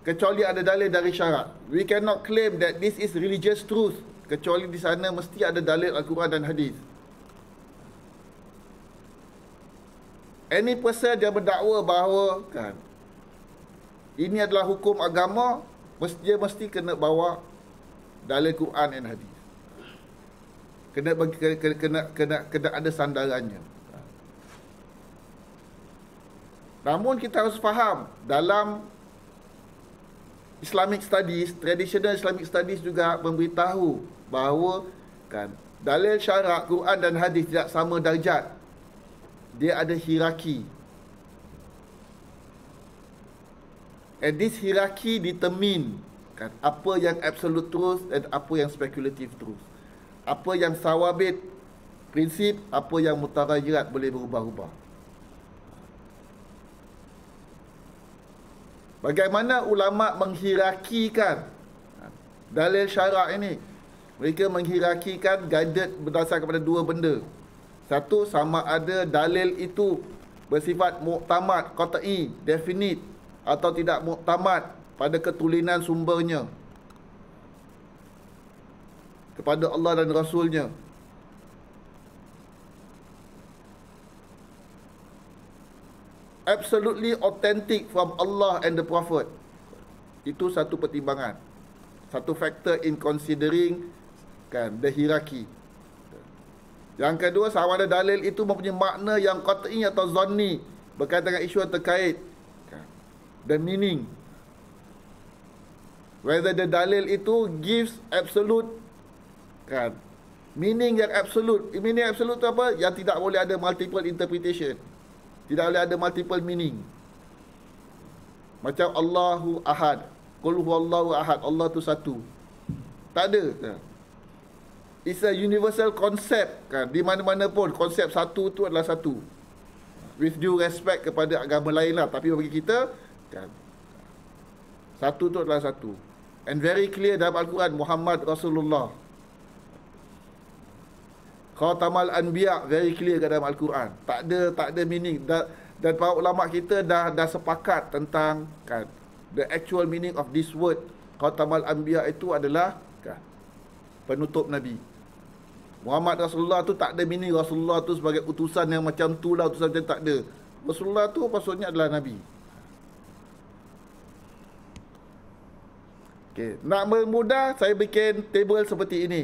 kecuali ada dalil dari syarak. We cannot claim that this is religious truth, kecuali di sana mesti ada dalil Al-Quran dan hadis. Any person yang berdakwa bahawa kan, ini adalah hukum agama, dia mesti kena bawa dalil Quran dan hadis. Kena ada sandarannya. Namun kita harus faham, dalam Islamic Studies, traditional Islamic Studies juga memberitahu bahawa kan, dalil syarak Quran dan hadis tidak sama darjat. Dia ada hierarki. And this hierarchy determine kan, apa yang absolute truth dan apa yang speculative truth. Apa yang sawabit, prinsip, apa yang mutaghayirat, boleh berubah-ubah. Bagaimana ulama menghierarkikan dalil syarak ini? Mereka menghierarkikan guided berdasarkan kepada dua benda. Satu, sama ada dalil itu bersifat muktamad, qat'i, definite, atau tidak muktamad pada ketulinan sumbernya kepada Allah dan Rasulnya. Absolutely authentic from Allah and the Prophet. Itu satu pertimbangan, satu factor in considering kan, the hierarchy. Yang kedua, sama ada dalil itu mempunyai makna yang qat'i atau zanni berkaitan dengan isu yang terkait, the meaning. Whether the dalil itu gives absolute kan, meaning yang absolute. Meaning absolute tu apa? Yang tidak boleh ada multiple interpretation, tidak boleh ada multiple meaning. Macam Allahu Ahad, Qul huwallahu ahad, Allah tu satu, tak ada. It's a universal concept kan, di mana-mana pun konsep satu tu adalah satu, with due respect kepada agama lain lah. Tapi bagi kita kan, satu tu adalah satu. And very clear dalam Al-Quran, Muhammad Rasulullah, Khatamal Anbiya, very clear dalam Al-Quran. Tak ada meaning. Dan para ulama kita dah sepakat tentang kan, the actual meaning of this word Khatamal Anbiya itu adalah kan, penutup Nabi. Muhammad Rasulullah tu tak ada meaning Rasulullah tu sebagai utusan yang macam tu lah, utusan macam tak ada. Rasulullah tu maksudnya adalah Nabi. Okay. Nak bermudah, saya bikin table seperti ini.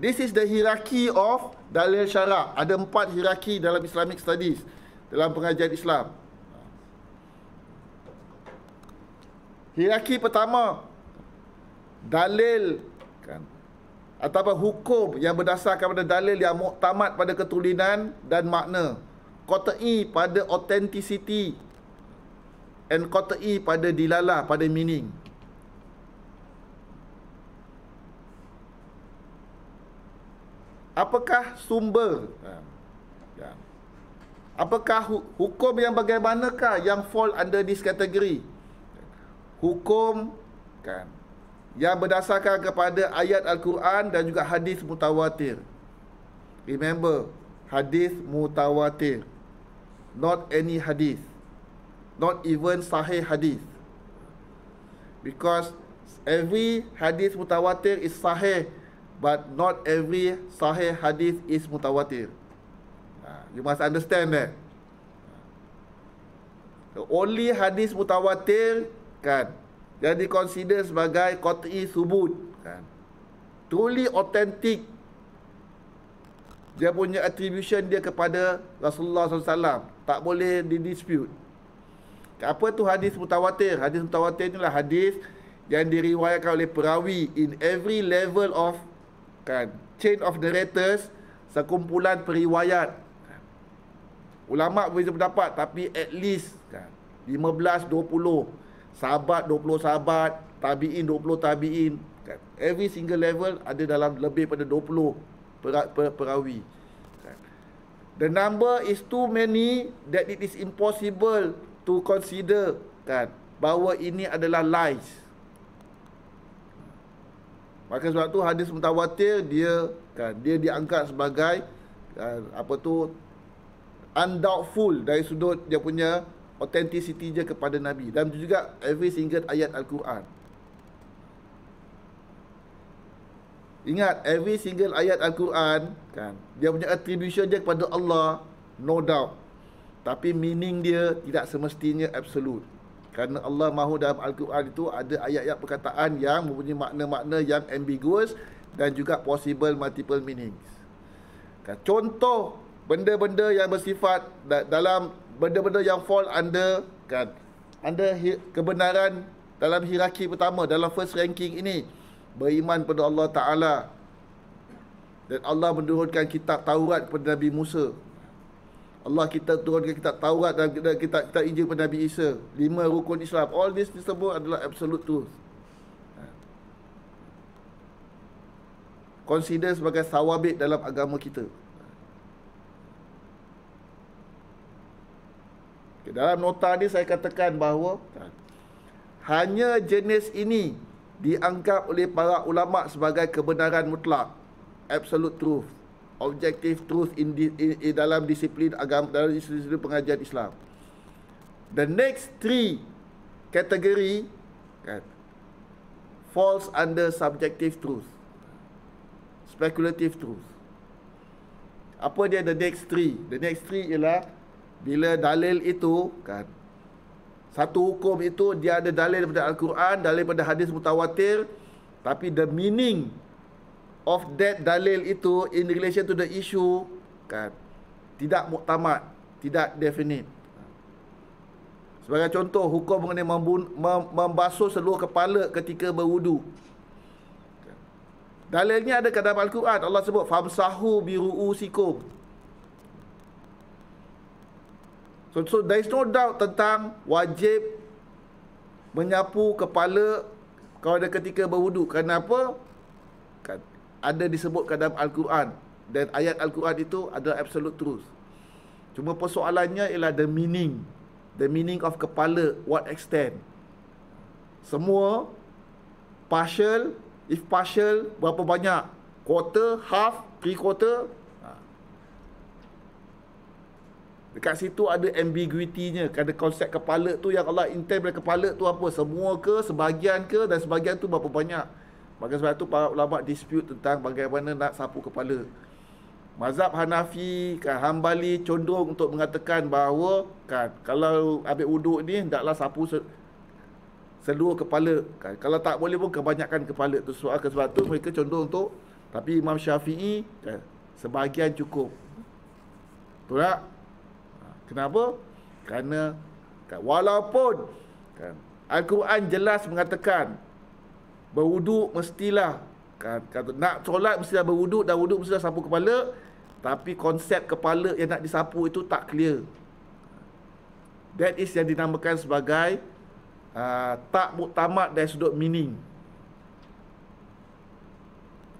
This is the hierarchy of dalil syarak. Ada 4 hierarki dalam Islamic Studies, dalam pengajian Islam. Hierarki pertama, dalil kan, atau hukum yang berdasarkan pada dalil yang muktamad pada ketulinan dan makna, qat'i pada authenticity, and qat'i pada dilalah, pada meaning. Apakah sumber? Apakah hukum yang bagaimanakah yang fall under this category? Hukum kan, yang berdasarkan kepada ayat Al-Quran dan juga hadis mutawatir. Remember, hadis mutawatir, not any hadis, not even sahih hadis. Because every hadis mutawatir is sahih, but not every sahih hadis is mutawatir. You must understand that. The only hadis mutawatir kan, yang dikonsider sebagai qat'i subut kan, truly authentic, dia punya attribution dia kepada Rasulullah SAW, tak boleh didispute. Apa tu hadis mutawatir? Hadis mutawatir inilah hadis yang diriwayatkan oleh perawi in every level of chain of narrators, sekumpulan periwayat. Ulama berbeza pendapat, tapi at least 15, 20 sahabat, 20 sahabat, tabi'in, 20 tabi'in. Every single level ada dalam lebih pada 20 perawi. The number is too many that it is impossible to consider bahawa ini adalah lies. Maka sebab tu hadis mutawatir dia diangkat sebagai undoubtful dari sudut dia punya authenticity je kepada Nabi, dan juga every single ayat Al-Quran. Ingat, every single ayat Al-Quran dia punya attribution je kepada Allah, no doubt, tapi meaning dia tidak semestinya absolute. Kerana Allah mahu dalam Al-Quran itu ada ayat-ayat perkataan yang mempunyai makna-makna yang ambiguous dan juga possible multiple meanings. Contoh benda-benda yang bersifat dalam benda-benda yang fall under kebenaran dalam hierarki pertama, dalam first ranking ini, beriman pada Allah Ta'ala, dan Allah menurunkan kitab Taurat kepada Nabi Musa. Allah kita turunkan kitab Taurat dan kitab Injil kepada Nabi Isa. 5 rukun Islam. All this disebut adalah absolute truth. Consider sebagai sawabit dalam agama kita. Dalam nota ni saya katakan bahawa hanya jenis ini dianggap oleh para ulama sebagai kebenaran mutlak, absolute truth, objective truth in dalam disiplin agama, dalam disiplin pengajian Islam. The next 3 kategori falls under subjective truth, speculative truth. Apa dia the next 3? The next 3 ialah bila dalil itu satu hukum itu dia ada dalil daripada Al-Quran, dalil daripada hadis mutawatir, tapi the meaning of that dalil itu in relation to the issue tidak muktamad, tidak definite. Sebagai contoh, hukum mengenai membasuh seluruh kepala ketika berwudu. Dalilnya ada dalam Al-Quran. Allah sebut famsahu biru'usikum. So there is no doubt tentang wajib menyapu kepala kalau ada ketika berwudu. Kenapa? Ada disebutkan dalam Al-Quran, dan ayat Al-Quran itu adalah absolute truth. Cuma persoalannya ialah the meaning of kepala, what extent. Semua partial, if partial berapa banyak, quarter, half, 3/4. Dekat situ ada ambiguity-nya. Kerana konsep kepala tu yang Allah intend pada kepala tu apa? Semua ke, sebahagian ke, dan sebahagian tu berapa banyak. Maka sebab tu para ulama dispute tentang bagaimana nak sapu kepala. Mazhab Hanafi, Hambali condong untuk mengatakan bahawa kalau ambil wuduk ni hendaklah sapu seluruh kepala. Kalau tak boleh pun kebanyakan kepala tu. Sebab tu mereka condong untuk, tapi Imam Syafi'i sebahagian cukup. Betul tak? Kenapa? Kerana walaupun Al-Quran jelas mengatakan berwuduk mestilah nak solat mestilah berwuduk, dan wuduk mestilah sapu kepala, tapi konsep kepala yang nak disapu itu tak clear. That is yang dinamakan sebagai tak muktamad dari sudut meaning.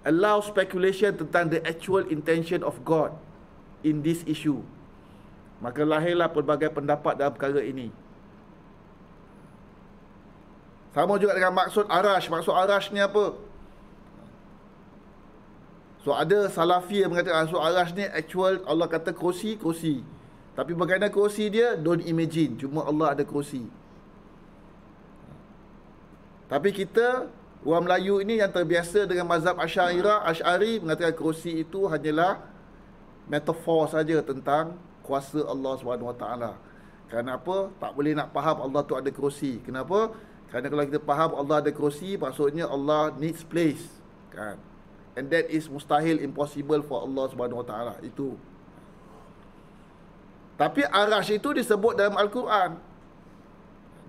Allow speculation tentang the actual intention of God in this issue. Maka lahirlah pelbagai pendapat dalam perkara ini. Sama juga dengan maksud arash. Maksud arash ni apa? So ada Salafi yang mengatakan maksud arash ni actual, Allah kata kursi. Tapi bagaimana kursi dia? Don't imagine. Cuma Allah ada kursi. Tapi kita, orang Melayu ini yang terbiasa dengan mazhab Asy'ari mengatakan kursi itu hanyalah metafor saja tentang kuasa Allah SWT. Kenapa? Tak boleh nak faham Allah tu ada kerusi. Kenapa? Kerana kalau kita faham Allah ada kerusi, maksudnya Allah needs place. And that is mustahil, impossible for Allah SWT. Itu. Tapi arash itu disebut dalam Al-Quran.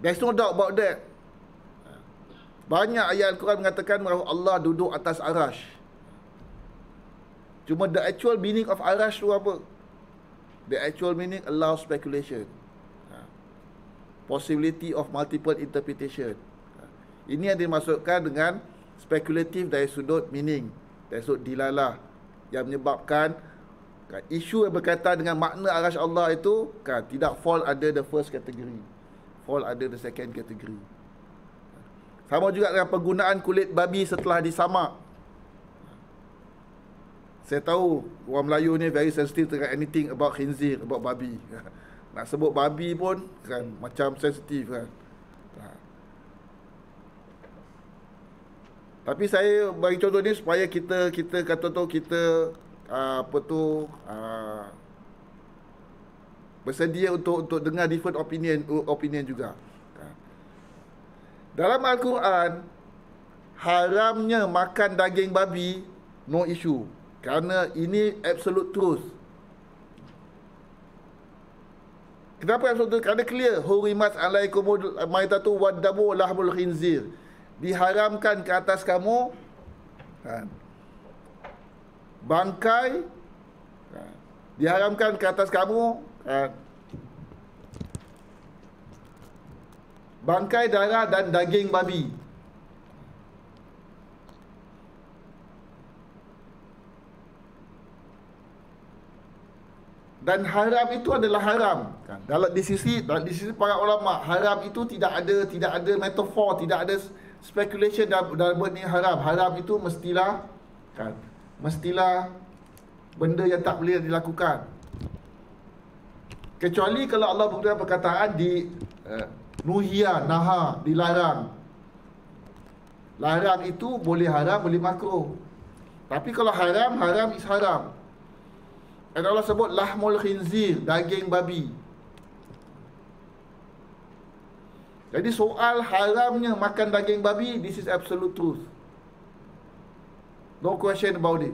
There's no doubt about that. Banyak ayat Al-Quran mengatakan bahawa Allah duduk atas arash. Cuma the actual meaning of arash tu apa? The actual meaning allow speculation. Possibility of multiple interpretation. Ini yang dimaksudkan dengan spekulatif dari sudut meaning, dari sudut dilalah, yang menyebabkan isu yang berkaitan dengan makna arash Allah itu tidak fall under the first category, fall under the second category. Sama juga dengan penggunaan kulit babi setelah disamak. Saya tahu orang Melayu ni very sensitive dengan anything about khinzir, about babi. Nak sebut babi pun kan macam sensitif kan. Tapi saya bagi contoh ni supaya kita kata tu kita bersedia untuk dengar different opinion juga. Dalam Al-Quran, haramnya makan daging babi no issue, kerana ini absolute truth. Kenapa absolute truth? Kerana clear, hurimat alaikumul maitatu waddamu lahmul khinzir, diharamkan ke atas kamu kan, bangkai kan, diharamkan ke atas kamu kan, bangkai, darah dan daging babi. Dan haram itu adalah haram kan. Di sisi para ulama, haram itu tidak ada metafor, tidak ada speculation dalam word ni haram. Haram itu mestilah benda yang tak boleh dilakukan. Kecuali kalau Allah menggunakan perkataan di nuhia, naha, dilarang. Larang itu boleh haram, boleh makruh. Tapi kalau haram is haram. Dan Allah sebut lahmul khinzir, daging babi. Jadi soal haramnya makan daging babi, this is absolute truth. No question about it.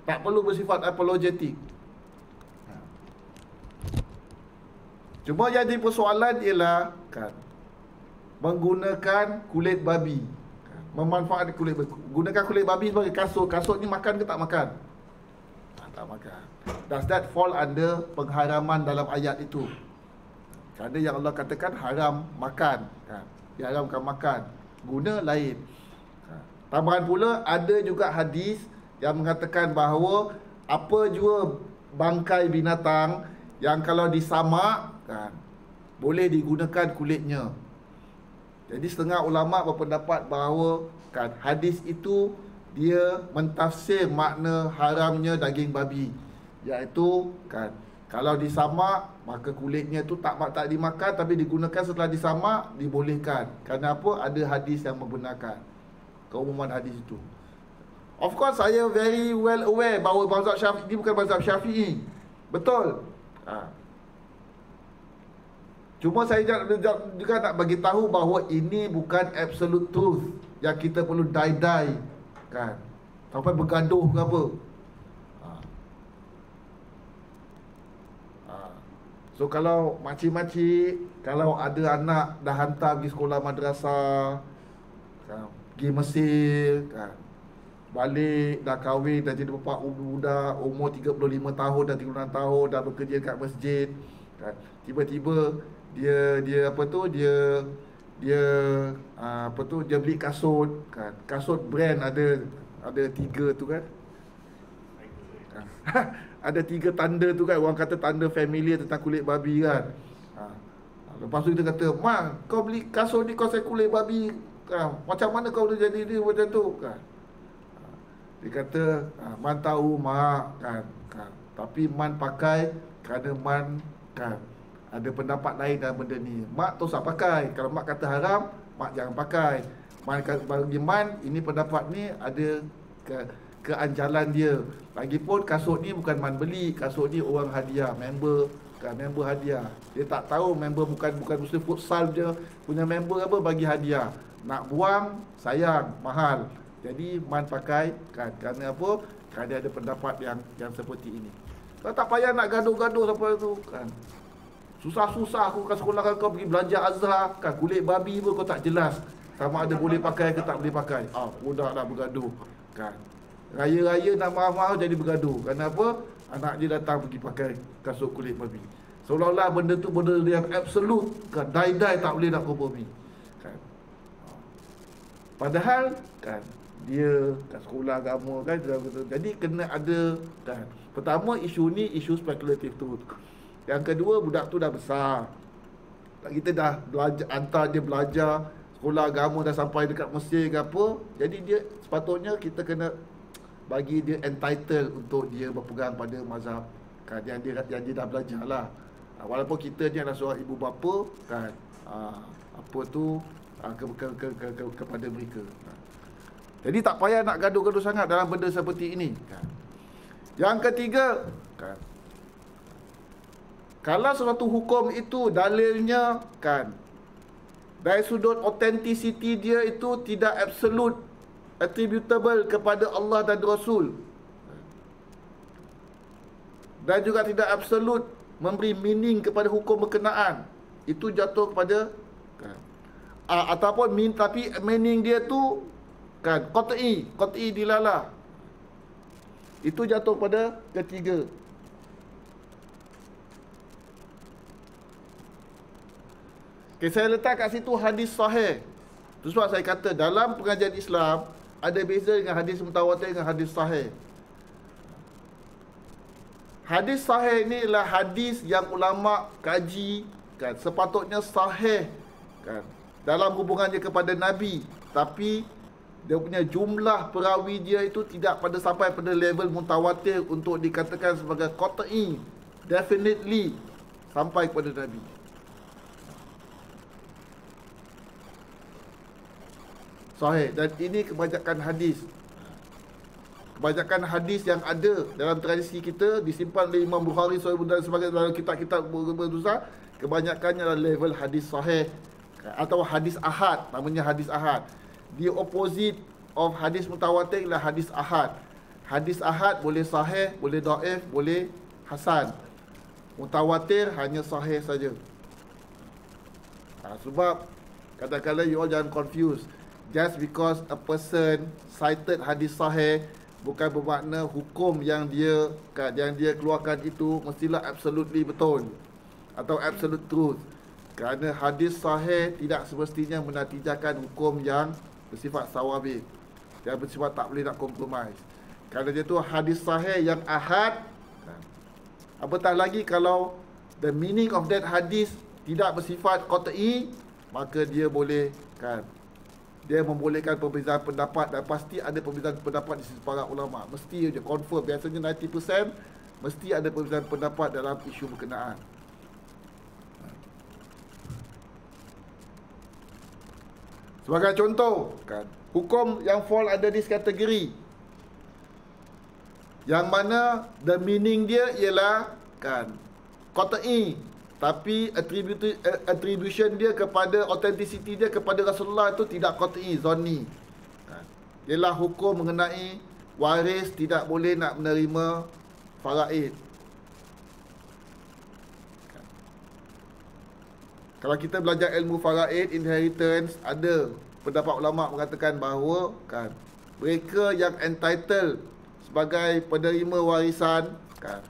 Tak perlu bersifat apologetik. Cuma jadi persoalan ialah kan, menggunakan kulit babi, memanfaatkan kulit babi. Gunakan kulit babi sebagai kasut. Kasut ni makan ke tak makan? Tak makan. Does that fall under pengharaman dalam ayat itu? Kerana yang Allah katakan haram makan kan? Diharamkan makan. Guna lain. Tambahan pula ada juga hadis yang mengatakan bahawa apa jua bangkai binatang yang kalau disamak kan, boleh digunakan kulitnya. Jadi setengah ulama berpendapat bahawa kan, hadis itu dia mentafsir makna haramnya daging babi, iaitu kan, kalau disamak maka kulitnya tu tak dimakan, tapi digunakan setelah disamak dibolehkan. Kerana apa? Ada hadis yang membenarkan keumuman hadis itu. Of course saya very well aware bahawa mazhab Syafi'i ini bukan mazhab Syafi'i. Betul. Cuma saya juga nak bagi tahu bahawa ini bukan absolute truth yang kita perlu die kan, sampai bergaduh ke apa. So kalau makcik-makcik, kalau ada anak dah hantar pergi sekolah madrasah kan, pergi Mesir kan, balik dah kahwin, dah jadi bapa budak umur 35 tahun dan 36 tahun, dah bekerja kat masjid kan, tiba-tiba dia beli kasut kan, kasut brand ada 3 tu kan. Ada 3 tanda tu kan, orang kata tanda familiar tentang kulit babi kan. Lepas tu kita kata, "Mak, kau beli kasut ni kau kulit babi kan, macam mana kau boleh jadi dia macam tu kan?" Dia kata, "Man tahu mak kan, tapi man pakai kerana man kan ada pendapat lain dalam benda ni. Mak tu tak pakai. Kalau mak kata haram, mak jangan pakai. Bagi man, ini pendapat ni ada keanjalan dia. Lagipun kasut ni bukan man beli, kasut ni orang hadiah, member kan, member hadiah. Dia tak tahu member bukan mesti futsal je punya member apa bagi hadiah. Nak buang sayang, mahal. Jadi man pakai kan, kerana apa? Kerana ada pendapat yang seperti ini. Kalau tak payah nak gaduh-gaduh sampai tu kan. Susah-susah aku kat sekolah kau pergi belajar azhar kan, kulit babi pun kau tak jelas sama ada boleh pakai ke tak boleh pakai. Budaklah bergaduh kan. Raya-raya nak marah-marah jadi bergaduh. Kenapa? Anak dia datang pergi pakai kasut kulit babi. Seolah-olah benda tu benda yang absolut kan, die-die tak boleh nak kompromi kan. Padahal kan dia kat sekolah agama kan, jadi kena ada kan. Pertama, isu ni isu spekulatif tu. Yang kedua, budak tu dah besar, kita dah belajar, hantar dia belajar sekolah agama, dah sampai dekat Mesir ke apa. Jadi dia sepatutnya kita kena bagi dia entitled untuk dia berpegang pada mazhab kan, yang dia dah belajar lah. Walaupun kita ni adalah seorang ibu bapa kan, apa tu kepada mereka. Jadi tak payah nak gaduh-gaduh sangat dalam benda seperti ini kan. Yang ketiga kan, kalau suatu hukum itu dalilnya kan, dari sudut authenticity dia itu tidak absolute attributable kepada Allah dan Rasul, dan juga tidak absolute memberi meaning kepada hukum berkenaan, itu jatuh kepada kan, ataupun tapi meaning dia tu kan qat'i dilalah, itu jatuh pada ketiga. Okay, saya letak kat situ hadis sahih. Itu sebab saya kata dalam pengajian Islam ada beza dengan hadis mutawatir dengan hadis sahih. Hadis sahih ni ialah hadis yang ulama kaji kan, sepatutnya sahih kan, dalam hubungannya kepada Nabi, tapi dia punya jumlah perawi dia itu tidak sampai pada level mutawatir untuk dikatakan sebagai qat'i, definitely sampai kepada Nabi. Sahih. Dan ini kebanyakan hadis yang ada dalam tradisi kita, disimpan oleh Imam Bukhari dan sebagainya dalam kitab-kitab berusaha, kebanyakannya adalah level hadis sahih atau hadis ahad, namanya hadis ahad. The opposite of hadis mutawatir adalah hadis ahad. Hadis ahad boleh sahih, boleh dhaif, boleh hasan. Mutawatir hanya sahih saja. Sebab kadang-kadang you all jangan confuse. Just because a person cited hadis sahih bukan bermakna hukum yang dia keluarkan itu mestilah absolutely betul atau absolute truth. Kerana hadis sahih tidak semestinya menatijakan hukum yang bersifat sawabik, yang bersifat tak boleh nak compromise. Kerana dia tu hadis sahih yang ahad, apatah lagi kalau the meaning of that hadis tidak bersifat qat'i, maka dia boleh kan, dia membolehkan perbezaan pendapat, dan pasti ada perbezaan pendapat di sisi para ulama. Mesti je confirm, biasanya 90% mesti ada perbezaan pendapat dalam isu berkenaan. Sebagai contoh kan, hukum yang fall under this kategori, yang mana the meaning dia ialah kan qat'i, tapi attribution dia kepada authenticity dia kepada Rasulullah itu tidak qat'i, zanni. Ialah hukum mengenai waris tidak boleh nak menerima faraid. Kalau kita belajar ilmu faraid, inheritance, ada pendapat ulama mengatakan bahawa kan mereka yang entitled sebagai penerima warisan kan,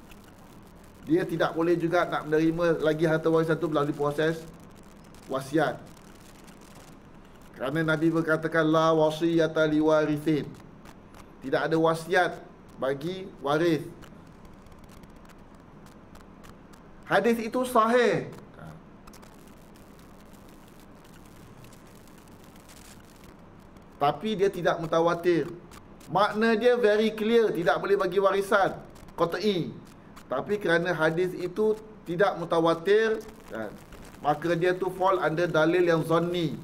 dia tidak boleh juga nak menerima lagi harta warisan itu melalui proses wasiat. Kerana Nabi berkatakan la wasiyata liwarithin, tidak ada wasiat bagi waris. Hadis itu sahih, tapi dia tidak mutawatir. Makna dia very clear, tidak boleh bagi warisan, qat'i. Tapi kerana hadis itu tidak mutawatir kan, maka dia tu fall under dalil yang zanni.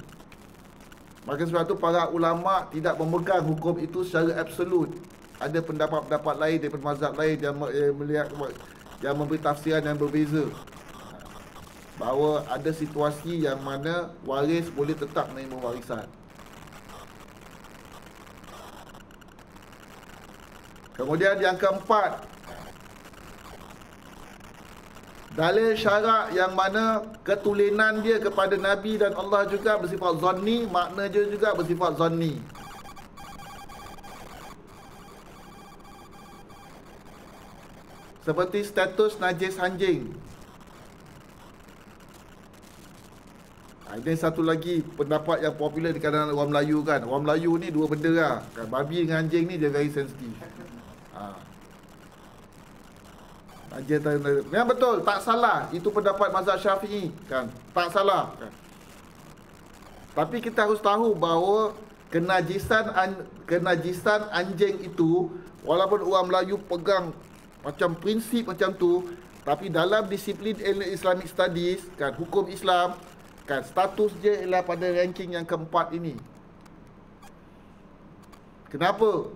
Maka sebab tu para ulama tidak memegang hukum itu secara absolut. Ada pendapat-pendapat lain daripada mazhab lain yang melihat, yang memberi tafsiran yang berbeza, bahawa ada situasi yang mana waris boleh tetap menerima warisan. Kemudian yang keempat, Dalil syarak yang mana ketulinan dia kepada Nabi dan Allah juga bersifat zanni, makna dia juga bersifat zanni. Seperti status najis anjing. Ada satu lagi pendapat yang popular di kalangan orang Melayu kan. Orang Melayu ni dua benda lah. Kan, babi dengan anjing ni dia very sensitif. Yang betul, tak salah. Itu pendapat mazhab Syafi'i kan. Tak salah kan. Tapi kita harus tahu bahawa kenajisan anjing itu, walaupun orang Melayu pegang macam prinsip macam tu, tapi dalam disiplin Islamic Studies kan, hukum Islam kan, status dia ialah pada ranking yang keempat ini. Kenapa?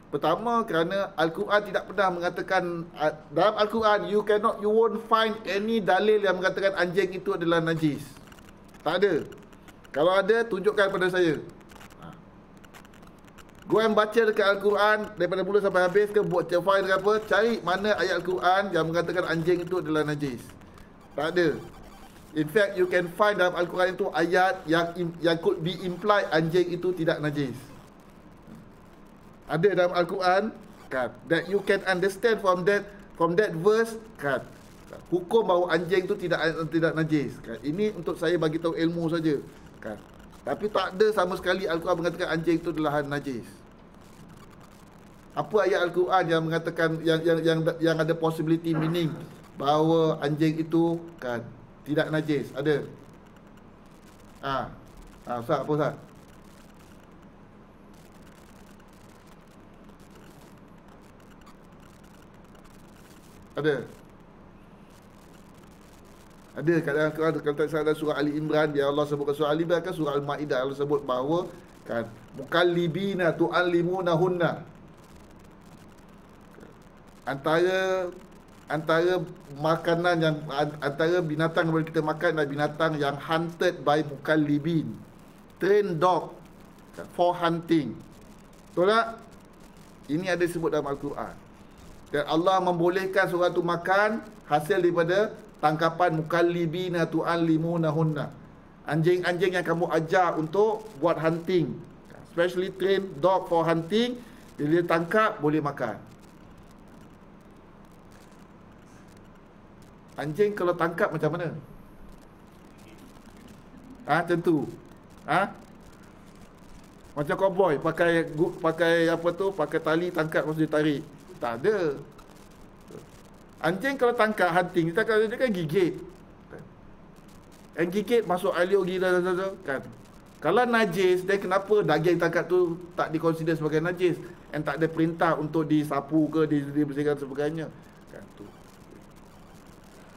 Pertama, kerana Al-Quran tidak pernah mengatakan, dalam Al-Quran you won't find any dalil yang mengatakan anjing itu adalah najis. Tak ada. Kalau ada, tunjukkan pada saya. Gua yang baca dekat Al-Quran daripada mula sampai habis ke buat file ke apa, cari mana ayat Al-Quran yang mengatakan anjing itu adalah najis. Tak ada. In fact, you can find dalam Al-Quran itu ayat yang could be implied anjing itu tidak najis. Ada dalam Al-Quran kan, that you can understand from that verse kan, hukum bahawa anjing itu tidak najis kan. Ini untuk saya bagi tahu ilmu saja kan. Tapi tak ada sama sekali Al-Quran mengatakan anjing itu adalah najis. Apa ayat Al-Quran yang mengatakan yang ada possibility meaning bahawa anjing itu kan tidak najis? Ada? Ustaz, apa Ustaz? Ada kat dalam Quran, kalau tak salah surah Ali Imran, dia Allah sebutkan surah Ali Imran kan, surah Al-Maidah Allah sebut bahawa kan mukallibina tu'allimunahunna, antara makanan yang antara binatang yang boleh kita makan adalah binatang yang hunted by mukallibin, trained dog for hunting. Betul tak? Ini ada disebut dalam Al-Quran. Dan Allah membolehkan seorang tu makan hasil daripada tangkapan mukallibina tu'allimunahunna, anjing-anjing yang kamu ajar untuk buat hunting, especially trained dog for hunting. Bila dia tangkap boleh makan. Anjing kalau tangkap macam mana? Macam tu. Macam cowboy pakai apa tu, pakai tali tangkap lepas dia tarik. Tak ada. Anjing kalau tangkap hunting, dia kan gigit. And gigit masuk alio gila kan. Kalau najis, dan kenapa daging tangkap tu tak dikonsider sebagai najis? And tak ada perintah untuk disapu ke, dibersihkan sebagainya. Kan tu.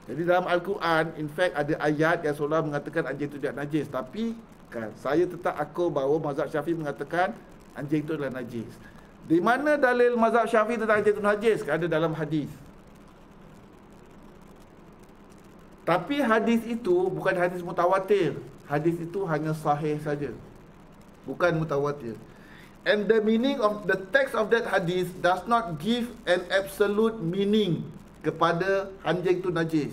Jadi dalam Al-Quran, in fact ada ayat yang seolah mengatakan anjing itu tidak najis. Tapi kan, saya tetap akur bahawa mazhab Syafi'i mengatakan anjing itu adalah najis. Di mana dalil mazhab Syafi'i tentang anjing itu najis? Ada dalam hadis. Tapi hadis itu bukan hadis mutawatir. Hadis itu hanya sahih saja, bukan mutawatir. And the meaning of the text of that hadis does not give an absolute meaning kepada anjing itu najis.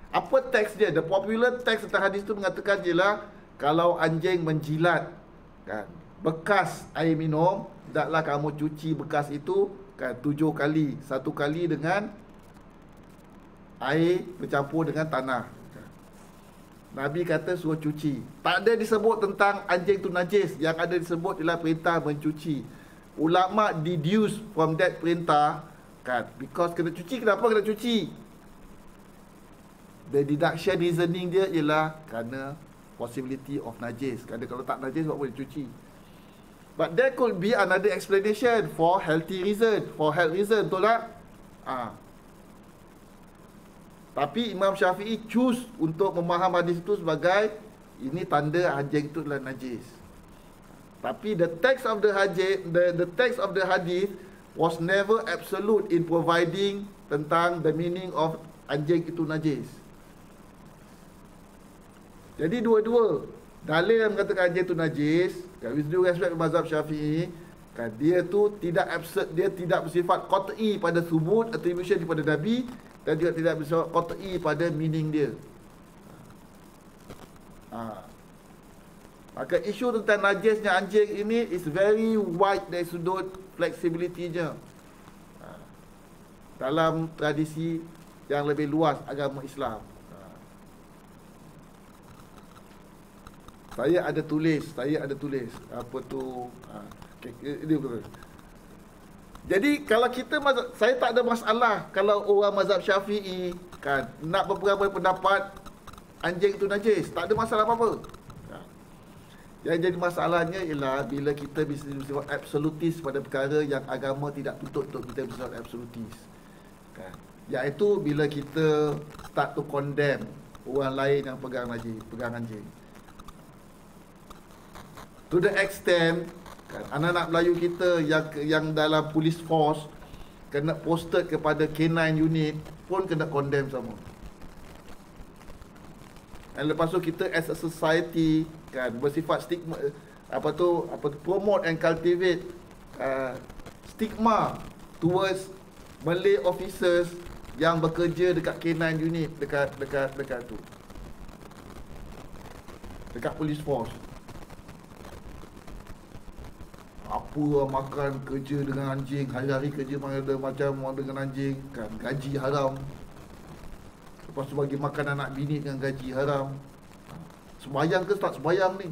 Apa teks dia? The popular text tentang hadis itu mengatakan jelah kalau anjing menjilat kan bekas air minum, hendaklah kamu cuci bekas itu kan 7 kali. 1 kali dengan air bercampur dengan tanah. Nabi kata suruh cuci. Tak ada disebut tentang anjing itu najis. Yang ada disebut ialah perintah mencuci. Ulama deduce from that perintah kan, because kena cuci. Kenapa kena cuci? The deduction reasoning dia ialah kerana possibility of najis. Kerana kalau tak najis buat boleh cuci. But there could be another explanation for healthy reason, for health reason, betul tak? Tapi Imam Syafi'i choose untuk memaham hadis itu sebagai ini tanda anjing itu adalah najis. Tapi the text of the hadith was never absolute in providing tentang the meaning of anjing itu najis. Jadi dua-dua dalil yang mengatakan anjing itu najis, kan, with due respect mazhab Syafi'i, kan, dia tu tidak absurd, dia tidak bersifat qat'i pada thubut attribution kepada Nabi, dan juga tidak bersifat qat'i pada meaning dia. Maka isu tentang najisnya anjing ini is very wide dari sudut flexibility-nya dalam tradisi yang lebih luas agama Islam. Saya ada tulis apa tu, ini betul. Jadi kalau kita saya tak ada masalah kalau orang mazhab Syafi'i kan nak berpendapat anjing itu najis, tak ada masalah apa-apa. Yang jadi masalahnya ialah bila kita bisa bersifat absolutis pada perkara yang agama tidak tuntut untuk kita bersifat absolutis, kan? Iaitu bila kita start to condemn orang lain yang pegang anjing. To the extent kan, anak-anak Melayu kita yang dalam police force kena posted kepada K9 unit pun kena condemn sama. Dan lepas tu kita as a society kan bersifat stigma, promote and cultivate stigma towards Malay officers yang bekerja dekat K9 unit, dekat tu, dekat police force. Apa makan kerja dengan anjing, hari-hari kerja macam dengan anjing kan, gaji haram. Lepas tu bagi makan anak bini dengan gaji haram. Sembayang ke tak sembayang ni?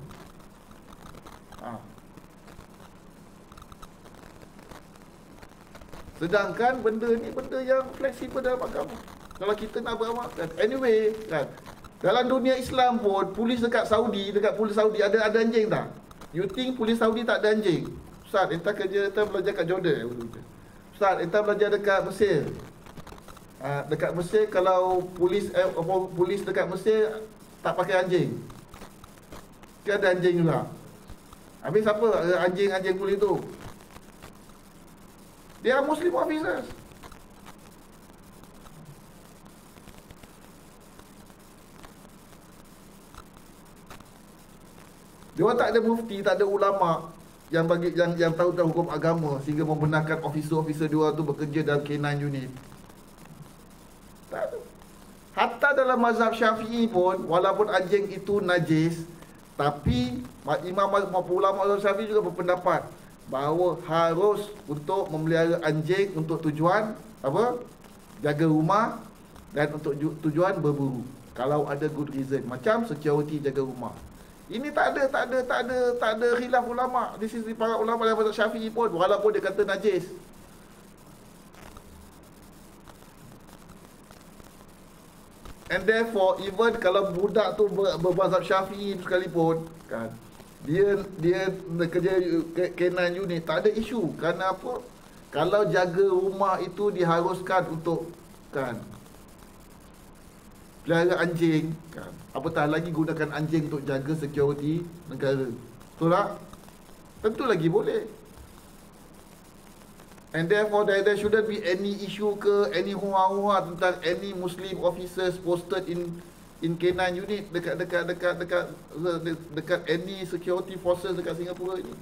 Sedangkan benda ni benda yang fleksibel dalam agama. Kalau kita nak beramal kan. Anyway kan, dalam dunia Islam pun polis dekat Saudi, ada anjing tak? You think polis Saudi tak ada anjing? Ustaz, entah belajar kat Jordan. Ustaz, entah belajar dekat Mesir. Dekat Mesir kalau polis dekat Mesir tak pakai anjing. Dia ada anjing juga. Habis siapa anjing polis tu? Dia Muslim officers. Dia tak ada mufti, tak ada ulama yang tahu tentang hukum agama sehingga membenarkan officer dia tu bekerja dalam K9 unit. Tak ada. Hatta dalam mazhab Syafi'i pun, walaupun anjing itu najis, tapi imam ulama mazhab Syafi'i juga berpendapat bahawa harus untuk memelihara anjing untuk tujuan apa? Jaga rumah dan untuk tujuan berburu. Kalau ada good reason, macam security jaga rumah. Ini tak ada khilaf ulama. Di sisi para ulama dalam mazhab Syafi'i pun, walaupun dia kata najis. And therefore, even kalau budak tu bermazhab Syafi'i sekalipun kan, dia kerja K9 unit, tak ada isu. Kerana apa? Kalau jaga rumah itu diharuskan untuk kan pelihara anjing kan, apatah lagi gunakan anjing untuk jaga security negara. Betul tak? Tentu lagi boleh. And therefore there shouldn't be any issue ke, any hua-hua tentang any Muslim officers posted in K9 unit dekat any security forces dekat Singapura ini.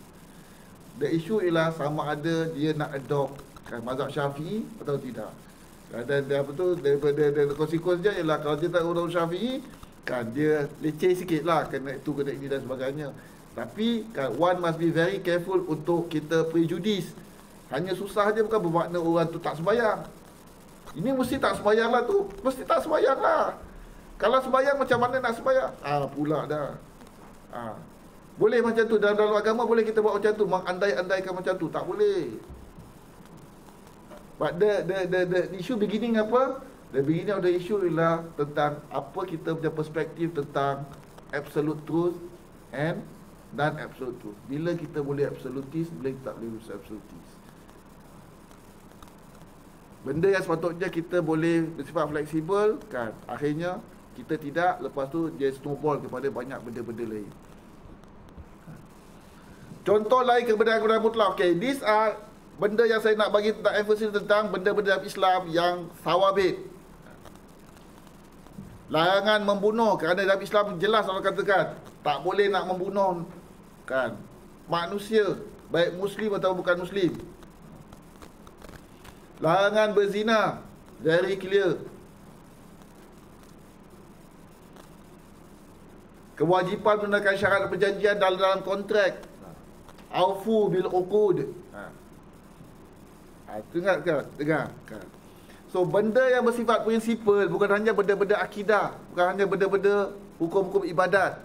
The issue ialah sama ada dia nak adopt kan mazhab Syafi'i atau tidak. Dan apa tu, daripada konsekuensinya ialah kalau dia tak orang Syafi'i kan, dia leceh sikit lah, kena itu, kena ini dan sebagainya. Tapi kan, one must be very careful untuk kita prejudice. Hanya susah je bukan bermakna orang tu tak sembahyang. Ini mesti tak sembahyang lah tu, mesti tak sembahyang lah. Kalau sembahyang macam mana nak sembahyang? Pula dah. Boleh macam tu, dalam agama boleh kita buat macam tu, mengandai-andaikan macam tu, tak boleh. But the issue beginning apa? The beginning of the issue ialah tentang apa kita punya perspektif tentang absolute truth and non-absolute truth. Bila kita boleh absolutis, bila kita tak boleh absolutis. Benda yang sepatutnya kita boleh bersifat fleksibel kan, akhirnya kita tidak, lepas tu dia snowball kepada banyak benda-benda lain. Contoh lain kebenaran mutlak. Okay, these are benda yang saya nak bagi tentang emphasis tentang benda-benda dalam Islam yang sawabit. Larangan membunuh, kerana dalam Islam jelas Allah katakan tak boleh nak membunuh kan manusia, baik Muslim atau bukan Muslim. Larangan berzina, very clear. Kewajipan menunaikan syarat perjanjian dalam kontrak. Aufu bil uqud. Dengar ke? Dengar ke? So, benda yang bersifat prinsipal bukan hanya benda-benda akidah, bukan hanya benda-benda hukum-hukum ibadat.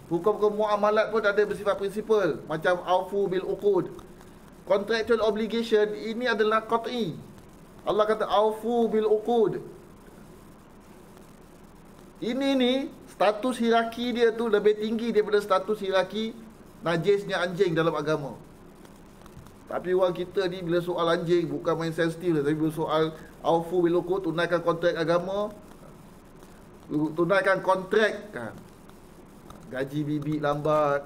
Hukum-hukum muamalat pun ada bersifat prinsipal, macam aufu bil uqud. Contractual obligation ini adalah qat'i. Allah kata aufu bil uqud. Ini ni status hierarki dia tu lebih tinggi daripada status hierarki najisnya anjing dalam agama. Tapi orang kita ni bila soal anjing bukan main sensitif lah, tapi bila soal aufu bil uqud, tunaikan kontrak agama, tunaikan kontrak kan. Gaji bibi lambat,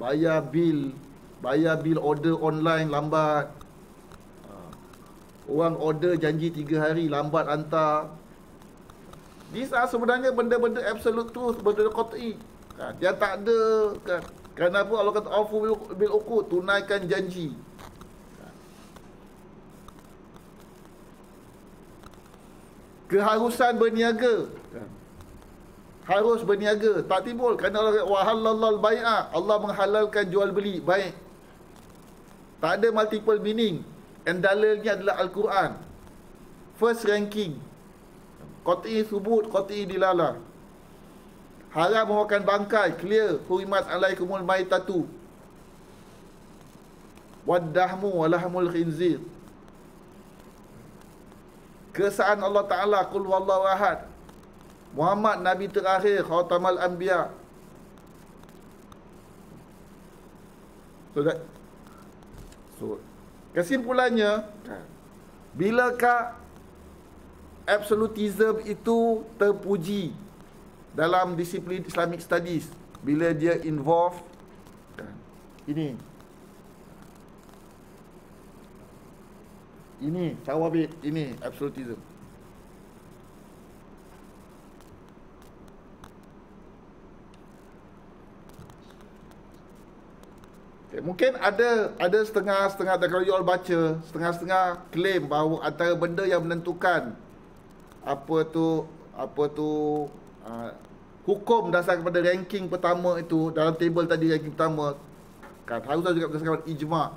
bayar bil order online lambat, orang order janji 3 hari lambat hantar. These are sebenarnya benda-benda absolute truth, benda qat'i kan, yang tak ada kan. Kenapa Allah kata aufu bil uqud, tunaikan janji. Keharusan berniaga kan. Harus berniaga, tak timbul kerana Allah kata wa halallal bai'a, Allah menghalalkan jual beli, baik. Tak ada multiple meaning. And dalilnya adalah Al-Quran. First ranking. Qat'i subut, qat'i dilalah. Haram memakan bangkai, clear. Hurimat alaikumul maitatu waddahmu walahmul khinzir. Keesaan Allah Ta'ala, qul wallahu ahad, Muhammad Nabi terakhir, khatamal anbiya. So, kesimpulannya, bilakah absolutism itu terpuji dalam disiplin Islamic Studies? Bila dia involve ini cawabit, ini absolutism. Mungkin ada setengah-setengah, kalau you all baca, setengah-setengah claim bahawa antara benda yang menentukan hukum dasar kepada ranking pertama itu, dalam table tadi ranking pertama kan, harus juga berdasarkan ijma'.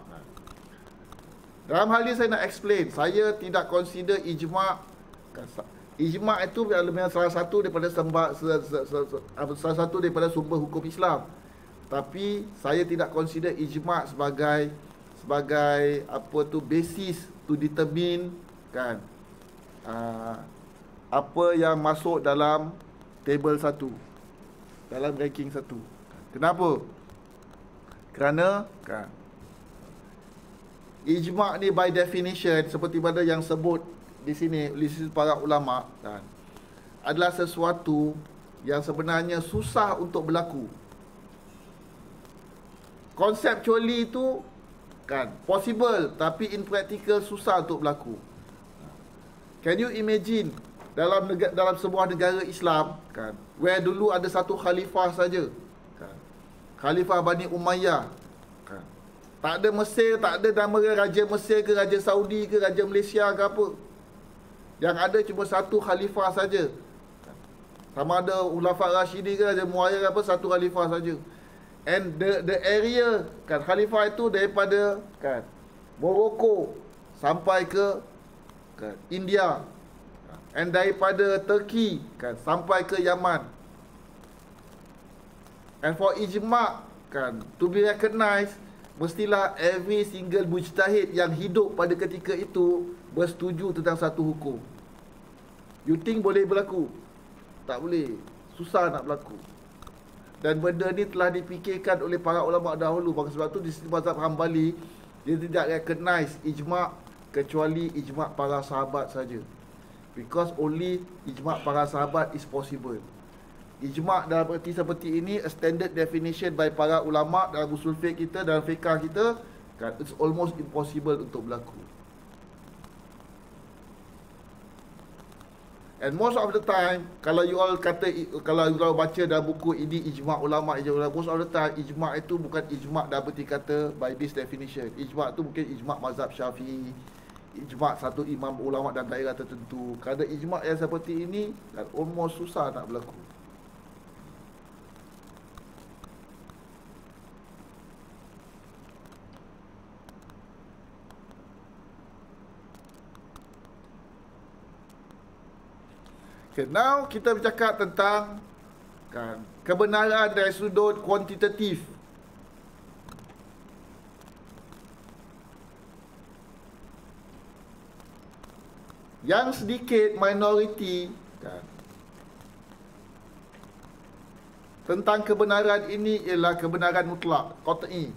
Dalam hal ini saya nak explain, saya tidak consider ijma'. Ijma' itu memang salah satu daripada sumber hukum Islam. Tapi saya tidak consider ijma' sebagai basis to determine kan apa yang masuk dalam table 1, dalam ranking 1. Kenapa? Kerana kan ijma' ni by definition, seperti mana yang sebut di sini oleh para ulama kan, adalah sesuatu yang sebenarnya susah untuk berlaku. Conceptually itu kan possible, tapi in practical susah untuk berlaku. Can you imagine dalam sebuah negara Islam kan, where dulu ada satu khalifah saja kan, Khalifah Bani Umayyah kan. Tak ada Mesir, tak ada nama Raja Mesir ke Raja Saudi ke Raja Malaysia ke apa. Yang ada cuma satu khalifah saja. Sama ada Khulafa Rashidi ke Raja Muayyad ke apa, satu khalifah saja. And the area kan, khalifah itu daripada kan Morocco sampai ke kan India, and daripada Turki kan sampai ke Yaman. And for ijma' kan to be recognized, mestilah every single mujtahid yang hidup pada ketika itu bersetuju tentang satu hukum. You think boleh berlaku? Tak boleh. Susah nak berlaku. Dan benda ni telah dipikirkan oleh para ulama dahulu. Sebab tu di mazhab Hambali, dia tidak recognize ijma' kecuali ijma' para sahabat saja. Because only ijma' para sahabat is possible. Ijma' dalam erti seperti ini, a standard definition by para ulama dalam usul fiqh kita, dalam fiqah kita kan, it's almost impossible untuk berlaku. And most of the time, kalau you all kata, kalau you all baca dalam buku ini ijma' ulama, most of the time ijma' itu bukan ijma' dalam erti kata by this definition. Ijma' itu mungkin ijma' mazhab Syafi'i, ijma' satu imam ulama dan daerah tertentu. Kerana ijma' yang seperti ini kan almost susah nak berlaku. Okay, now kita bercakap tentang kebenaran dari sudut kuantitatif. Yang sedikit minoriti tentang kebenaran ini ialah kebenaran mutlak, qat'i,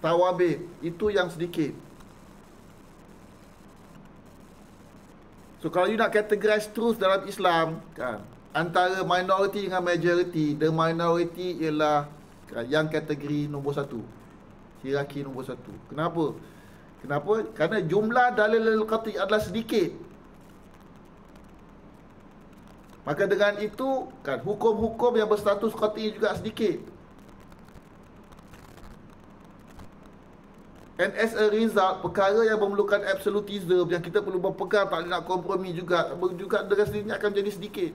tawabih, itu yang sedikit. So kalau you nak categorize truth dalam Islam antara minority dengan majority, the minority ialah yang kategori nombor satu, hierarki nombor satu. Kenapa? Kerana jumlah dalil qat'i adalah sedikit. Maka dengan itu hukum-hukum yang berstatus qat'i juga sedikit. And as a result, perkara yang memerlukan absolutism, yang kita perlu berpegang, tak nak kompromi juga dengan sendirinya akan jadi sedikit.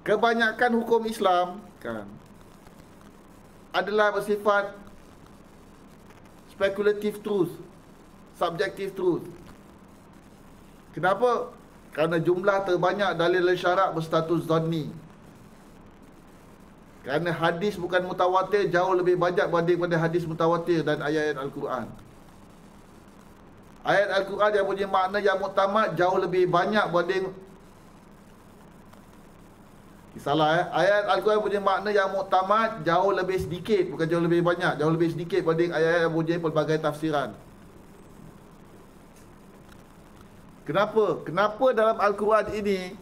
Kebanyakan hukum Islam adalah bersifat speculative truth, subjective truth. Kenapa? Kerana jumlah terbanyak dalil syarak berstatus zanni. Kerana hadis bukan mutawatir jauh lebih banyak berbanding pada hadis mutawatir dan ayat-ayat Al-Quran. Ayat Al-Quran yang punya makna yang muktamad jauh lebih banyak berbanding ayat Al-Quran punya makna yang muktamad jauh lebih sedikit, bukan jauh lebih banyak, jauh lebih sedikit berbanding ayat-ayat yang punya pelbagai tafsiran. Kenapa dalam Al-Quran ini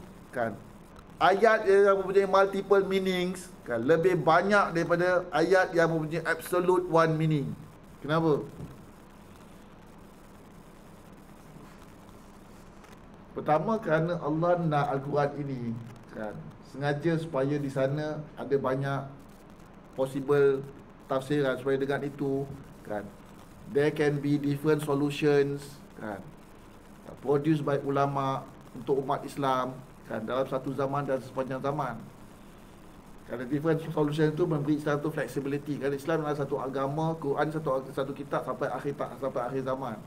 ayat yang mempunyai multiple meanings lebih banyak daripada ayat yang mempunyai absolute one meaning? Kenapa? Pertama, kerana Allah nak Al-Quran ini sengaja supaya di sana ada banyak possible tafsiran, supaya dengan itu there can be different solutions produced by ulama untuk umat Islam dalam satu zaman dan sepanjang zaman. Kerana different solution itu memberi Islam tu flexibility. Kerana Islam adalah satu agama, Quran satu kitab sampai akhir zaman.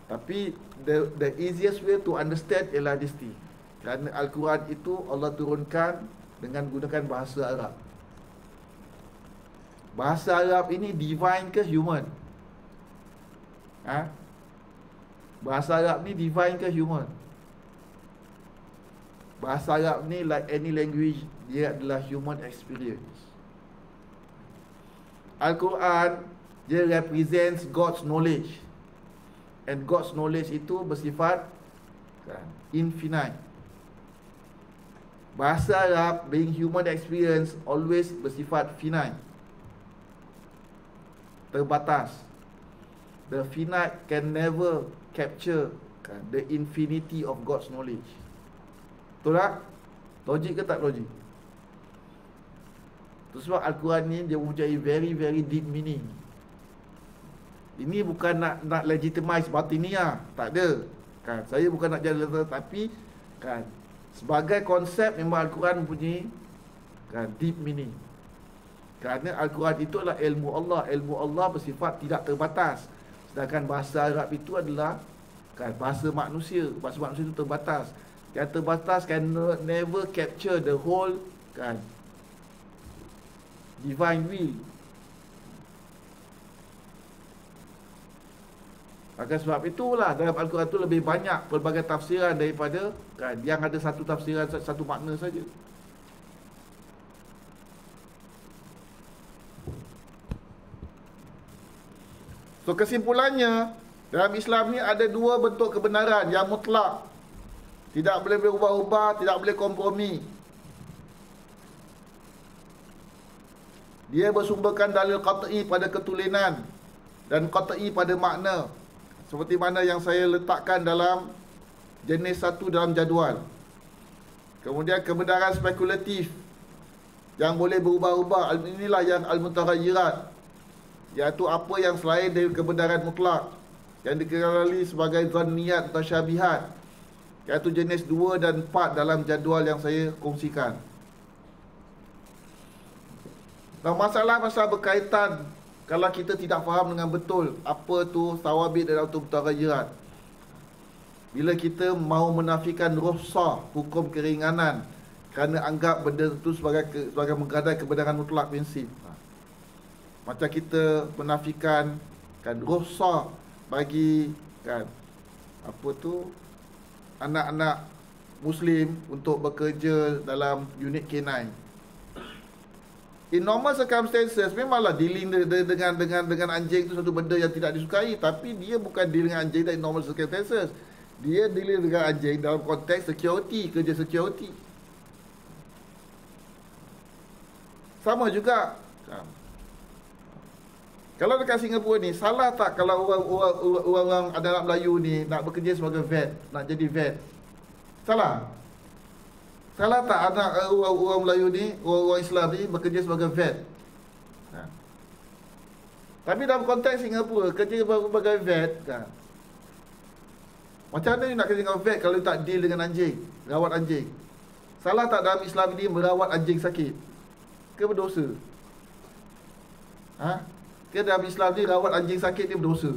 Tapi the easiest way to understand ialah this thing. Kerana Al-Quran itu Allah turunkan dengan gunakan bahasa Arab. Bahasa Arab ini divine ke human? Bahasa Arab ni divine ke human? Bahasa Arab ni like any language, dia adalah human experience. Al-Quran, dia represents God's knowledge. And God's knowledge itu bersifat infinite. Bahasa Arab, being human experience, always bersifat finite, terbatas. The finite can never capture the infinity of God's knowledge. Betul tak? Logik ke tak logik? Itu sebab Al-Quran ni dia mempunyai very very deep meaning. Ini bukan nak legitimize batiniah, tak ada. Saya bukan nak jadi tapi sebagai konsep memang Al-Quran mempunyai deep meaning. Kerana Al-Quran itu adalah ilmu Allah. Ilmu Allah bersifat tidak terbatas. Sedangkan bahasa Arab itu adalah bahasa manusia. Bahasa manusia itu terbatas. Yang terbatas can never capture the whole divine will. Maka sebab itulah dalam Al-Quran itu lebih banyak pelbagai tafsiran daripada yang ada satu tafsiran, satu makna saja. So kesimpulannya, dalam Islam ni ada dua bentuk kebenaran yang mutlak. Tidak boleh berubah-ubah, tidak boleh kompromi. Dia bersumberkan dalil qat'i pada ketulinan dan qat'i pada makna. Seperti mana yang saya letakkan dalam jenis satu dalam jadual. Kemudian kebenaran spekulatif yang boleh berubah-ubah, inilah yang al-mutaghayyirat, iaitu apa yang selain dari kebenaran mutlak, yang dikenali sebagai zanniyat tasyabihat, iaitu jenis 2 dan 4 dalam jadual yang saya kongsikan. Nah, masalah berkaitan Kalau kita tidak faham dengan betul apa tu tawabit dan auto mutaghayirat, bila kita mau menafikan rukhsah, hukum keringanan, kerana anggap benda itu sebagai menggadai kebenaran mutlak prinsip. Macam kita menafikan kan rukhsah bagi kan apa tu anak-anak Muslim untuk bekerja dalam unit K9. In normal circumstances memanglah dealing dengan anjing itu satu benda yang tidak disukai, tapi dia bukan dealing dengan anjing dalam normal circumstances. Dia dealing dengan anjing dalam konteks security, kerja security. Sama juga kan. Kalau dekat Singapura ni, salah tak kalau orang anak Melayu ni nak bekerja sebagai vet, nak jadi vet? Salah? Salah tak anak orang Melayu ni, orang Islam ni bekerja sebagai vet? Tapi dalam konteks Singapura, kerja sebagai vet kan, macam mana nak kerja dengan vet kalau tak deal dengan anjing, rawat anjing? Salah tak dalam Islam ni merawat anjing sakit? Ke berdosa? Ke dalam Islam ni rawat anjing sakit dia berdosa?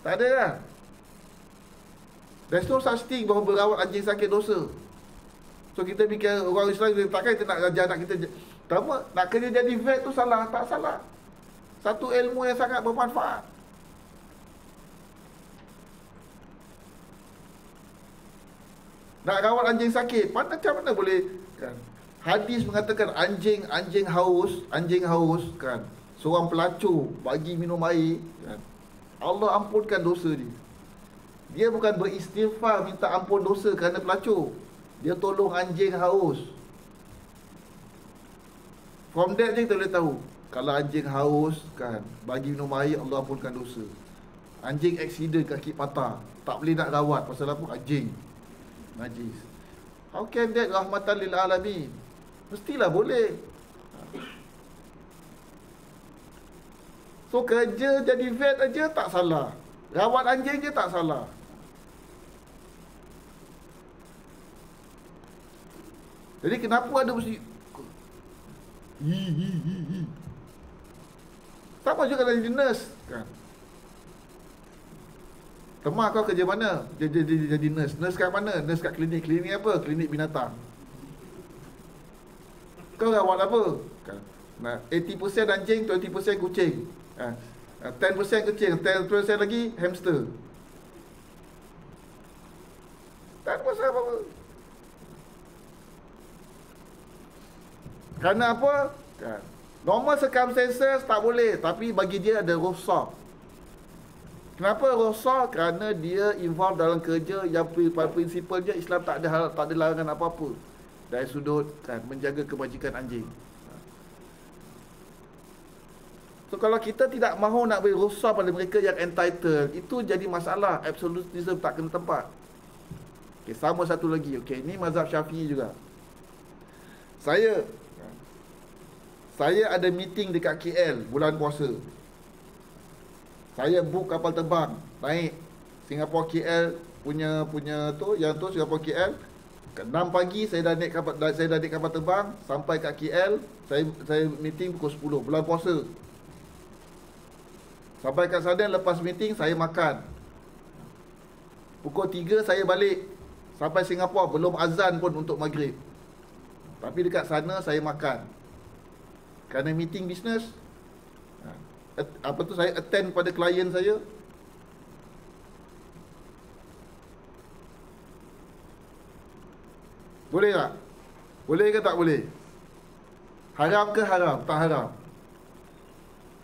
Tak ada lah. There's no such thing bahawa berawat anjing sakit dosa. So kita fikir orang Islam, takkan kita nak ajar anak kita nak kerja jadi vet tu salah? Tak salah. Satu ilmu yang sangat bermanfaat. Nak rawat anjing sakit, macam mana boleh kan? Hadis mengatakan anjing haus kan, seorang pelacur bagi minum air kan, Allah ampunkan dosa dia. Dia bukan beristighfar minta ampun dosa kerana pelacur, dia tolong anjing haus. From that je kita boleh tahu, kalau anjing haus kan, bagi minum air, Allah ampunkan dosa. Anjing accident, kaki patah, tak boleh nak rawat, pasal apa? Anjing najis. How can that rahmatan lil alamin? Mestilah boleh. So kerja jadi vet aja tak salah, rawat anjing je tak salah. Jadi kenapa ada mesti sama juga kalau jadi nurse kan. Teman kau kerja mana? Jadi nurse. Nurse kat mana? Nurse kat klinik. Klinik apa? Klinik binatang. Kau rawat apa? Kan? Nah, 80% anjing, 20% kucing. 10% kucing, 10% lagi hamster. Tak ada masalah apa-apa. Kerana apa? Kan? Normal circumstances tak boleh, tapi bagi dia ada rukhsah. Kenapa rukhsah? Kerana dia involve dalam kerja yang pada prinsipalnya Islam tak ada larangan apa-apa dari sudut kan menjaga kebajikan anjing. So kalau kita tidak mahu nak beri rukhsah pada mereka yang entitled, itu jadi masalah. Absolutism tak kena tempat. Okay, sama satu lagi. Okay, ini mazhab Syafi'i juga. Saya ada meeting dekat KL bulan puasa. Saya book kapal terbang naik Singapore KL punya tu, yang tu Singapore KL. 6 pagi saya dah naik kapal terbang sampai kat KL. Saya meeting pukul 10 bulan puasa. Sampai kat sana, lepas meeting saya makan. Pukul 3 saya balik. Sampai Singapura belum azan pun untuk maghrib. Tapi dekat sana saya makan. Kerana meeting bisnes, saya attend pada klien saya. Boleh tak? Boleh ke tak boleh? Haram ke haram? Tak haram.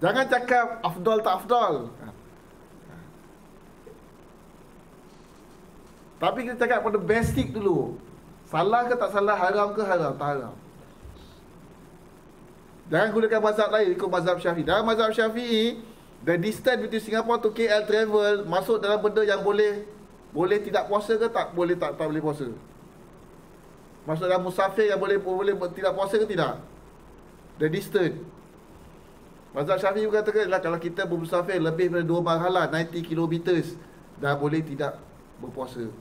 Jangan cakap afdal tak afdal. Tapi kita cakap pada basic dulu. Salah ke tak salah, haram ke haram? Tak haram. Jangan gunakan mazhab lain, ikut mazhab Syafi'i. Dalam mazhab Syafi'i, the distance between Singapore to KL travel masuk dalam benda yang boleh tidak puasa ke tak boleh puasa. Masuk dalam musafir yang boleh tidak puasa ke tidak? The distance. Mazhab Syafi'i berkata kalau kita bermusafir lebih daripada 2 marhalah 90 km dah boleh tidak berpuasa.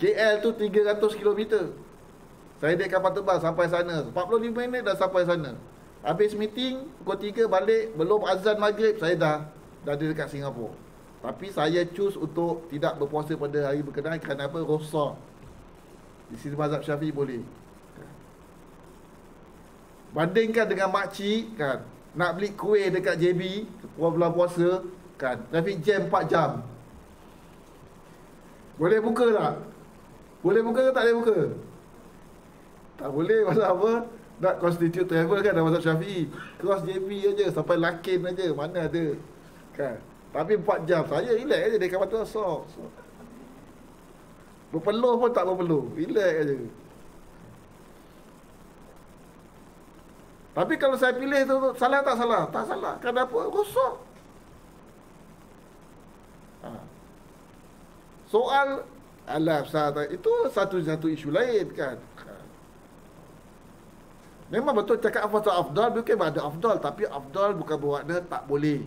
KL tu 300 km. Saya naik kapal terbang sampai sana 45 minit dah sampai sana. Habis meeting, pukul 3 balik, belum azan maghrib, saya dah ada dekat Singapura. Tapi saya choose untuk tidak berpuasa pada hari berkenaan kerana apa? Rosak. Di sisi mazhab Syafi'i boleh. Bandingkan dengan makcik kan, nak beli kuih dekat JB bulan puasa kan, traffic jam 4 jam. Boleh buka tak? Boleh buka ke tak boleh buka? Tak boleh, pasal apa? Nak constitute travel kan dalam mazhab Syafi'i. Cross JB aja sampai Lakin aja, mana ada. Kan? Tapi 4 jam, saya relax aja dekat Batu Asok. Berpeluh pun tak berpeluh, relax aja. Tapi kalau saya pilih tu, salah tak salah? Tak salah. Kenapa? Rosak. Soal alah, itu satu isu lain kan. Memang betul cakap afdal, bukan ada afdal, tapi afdal bukan bermakna tak boleh.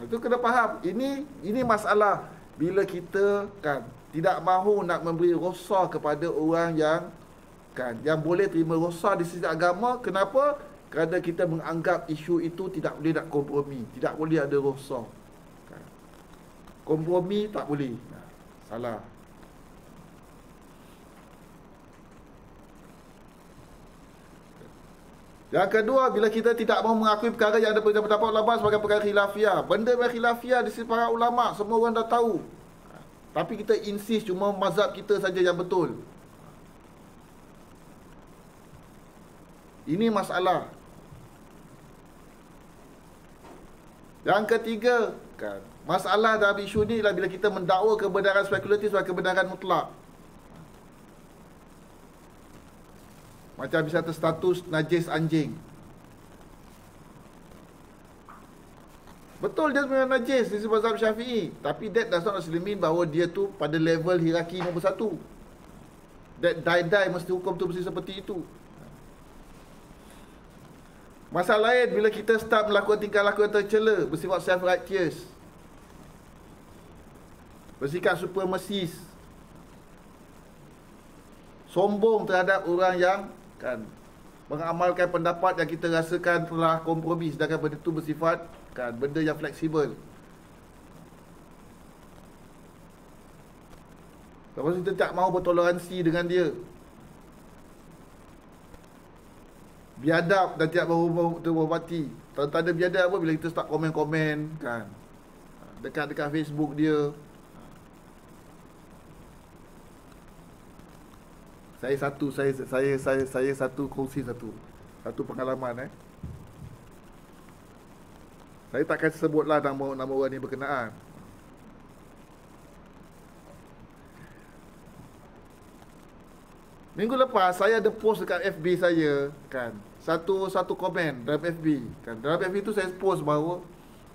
Itu kena faham. Ini masalah bila kita kan tidak mahu nak memberi rosa kepada orang yang kan yang boleh terima rosa di sisi agama. Kenapa? Kerana kita menganggap isu itu tidak boleh nak kompromi, tidak boleh ada rosa. Kan? Kompromi tak boleh. Salah. Yang kedua, bila kita tidak mahu mengakui perkara yang ada pendapat ulama sebagai perkara khilafiyah. Benda yang khilafiyah di sisi para ulama, semua orang dah tahu. Tapi kita insist cuma mazhab kita saja yang betul. Ini masalah. Yang ketiga, kan, masalah dalam isu ni ialah bila kita mendakwa kebenaran spekulatif sebagai kebenaran mutlak. Macam misalnya status najis anjing. Betul dia sebenarnya najis di mazhab Syafi'i, tapi that does not necessarily mean bahawa dia tu pada level hierarki nombor 1. That die mesti hukum tu mesti seperti itu. Masalah lain bila kita start melakukan tingkah laku yang tercela, bersifat self-righteous, bersikap supremasis, sombong terhadap orang yang kan mengamalkan pendapat yang kita rasakan telah kompromi, sedangkan benda itu bersifat kan benda yang fleksibel. Lepas itu kita tak mahu bertoleransi dengan dia, biadab dan tidak berhormati. Tanda biadab apa? Bila kita start komen-komen kan dekat Facebook dia. Saya satu kongsi satu pengalaman. Saya takkan sebutlah nama orang ni berkenaan. Minggu lepas saya ada post dekat FB saya kan. Satu komen dalam FB kan. Dalam FB tu saya post bahawa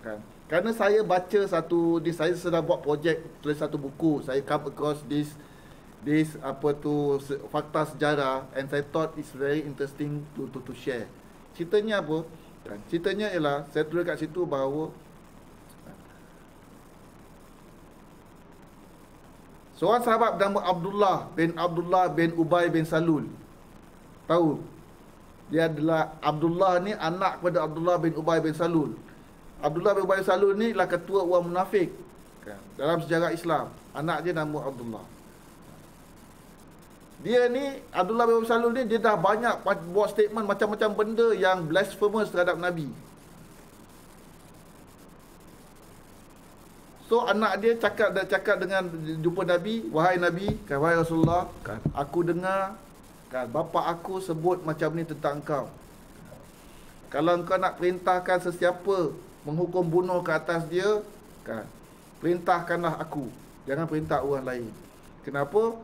kan, kerana saya baca saya sedang buat projek tulis satu buku. Saya come across this fakta sejarah, and I thought it's very interesting to share. Ceritanya apa? Kan, ceritanya ialah saya tulis kat situ bahawa seorang sahabat bernama Abdullah bin Ubay bin Salul. Tahu? Dia adalah Abdullah ni anak kepada Abdullah bin Ubay bin Salul. Abdullah bin Ubay bin Salul ni adalah ketua orang munafik kan, dalam sejarah Islam. Anak dia nama Abdullah. Dia ni, Abdullah bin Ubay bin Salul ni, dia dah banyak buat statement macam-macam benda yang blasphemous terhadap Nabi. So anak dia cakap dengan jumpa Nabi, wahai Nabi, kan, wahai Rasulullah, kan, aku dengar kan bapa aku sebut macam ni tentang engkau. Kalau engkau nak perintahkan sesiapa menghukum bunuh ke atas dia, kan, perintahkanlah aku, jangan perintah orang lain. Kenapa?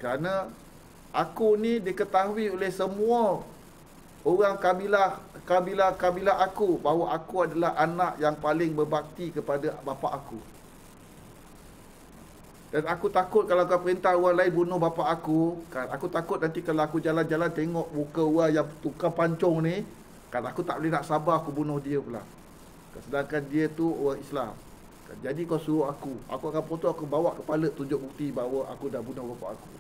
Kerana aku ni diketahui oleh semua orang kabilah aku bahawa aku adalah anak yang paling berbakti kepada bapa aku. Dan aku takut kalau kau perintah orang lain bunuh bapa aku, kan, aku takut nanti kalau aku jalan-jalan tengok muka orang yang tukar pancung ni, kan, aku tak boleh nak sabar aku bunuh dia pula. Kan, sedangkan dia tu orang Islam. Kan, jadi kau suruh aku akan potong, aku bawa kepala tunjuk bukti bahawa aku dah bunuh bapa aku.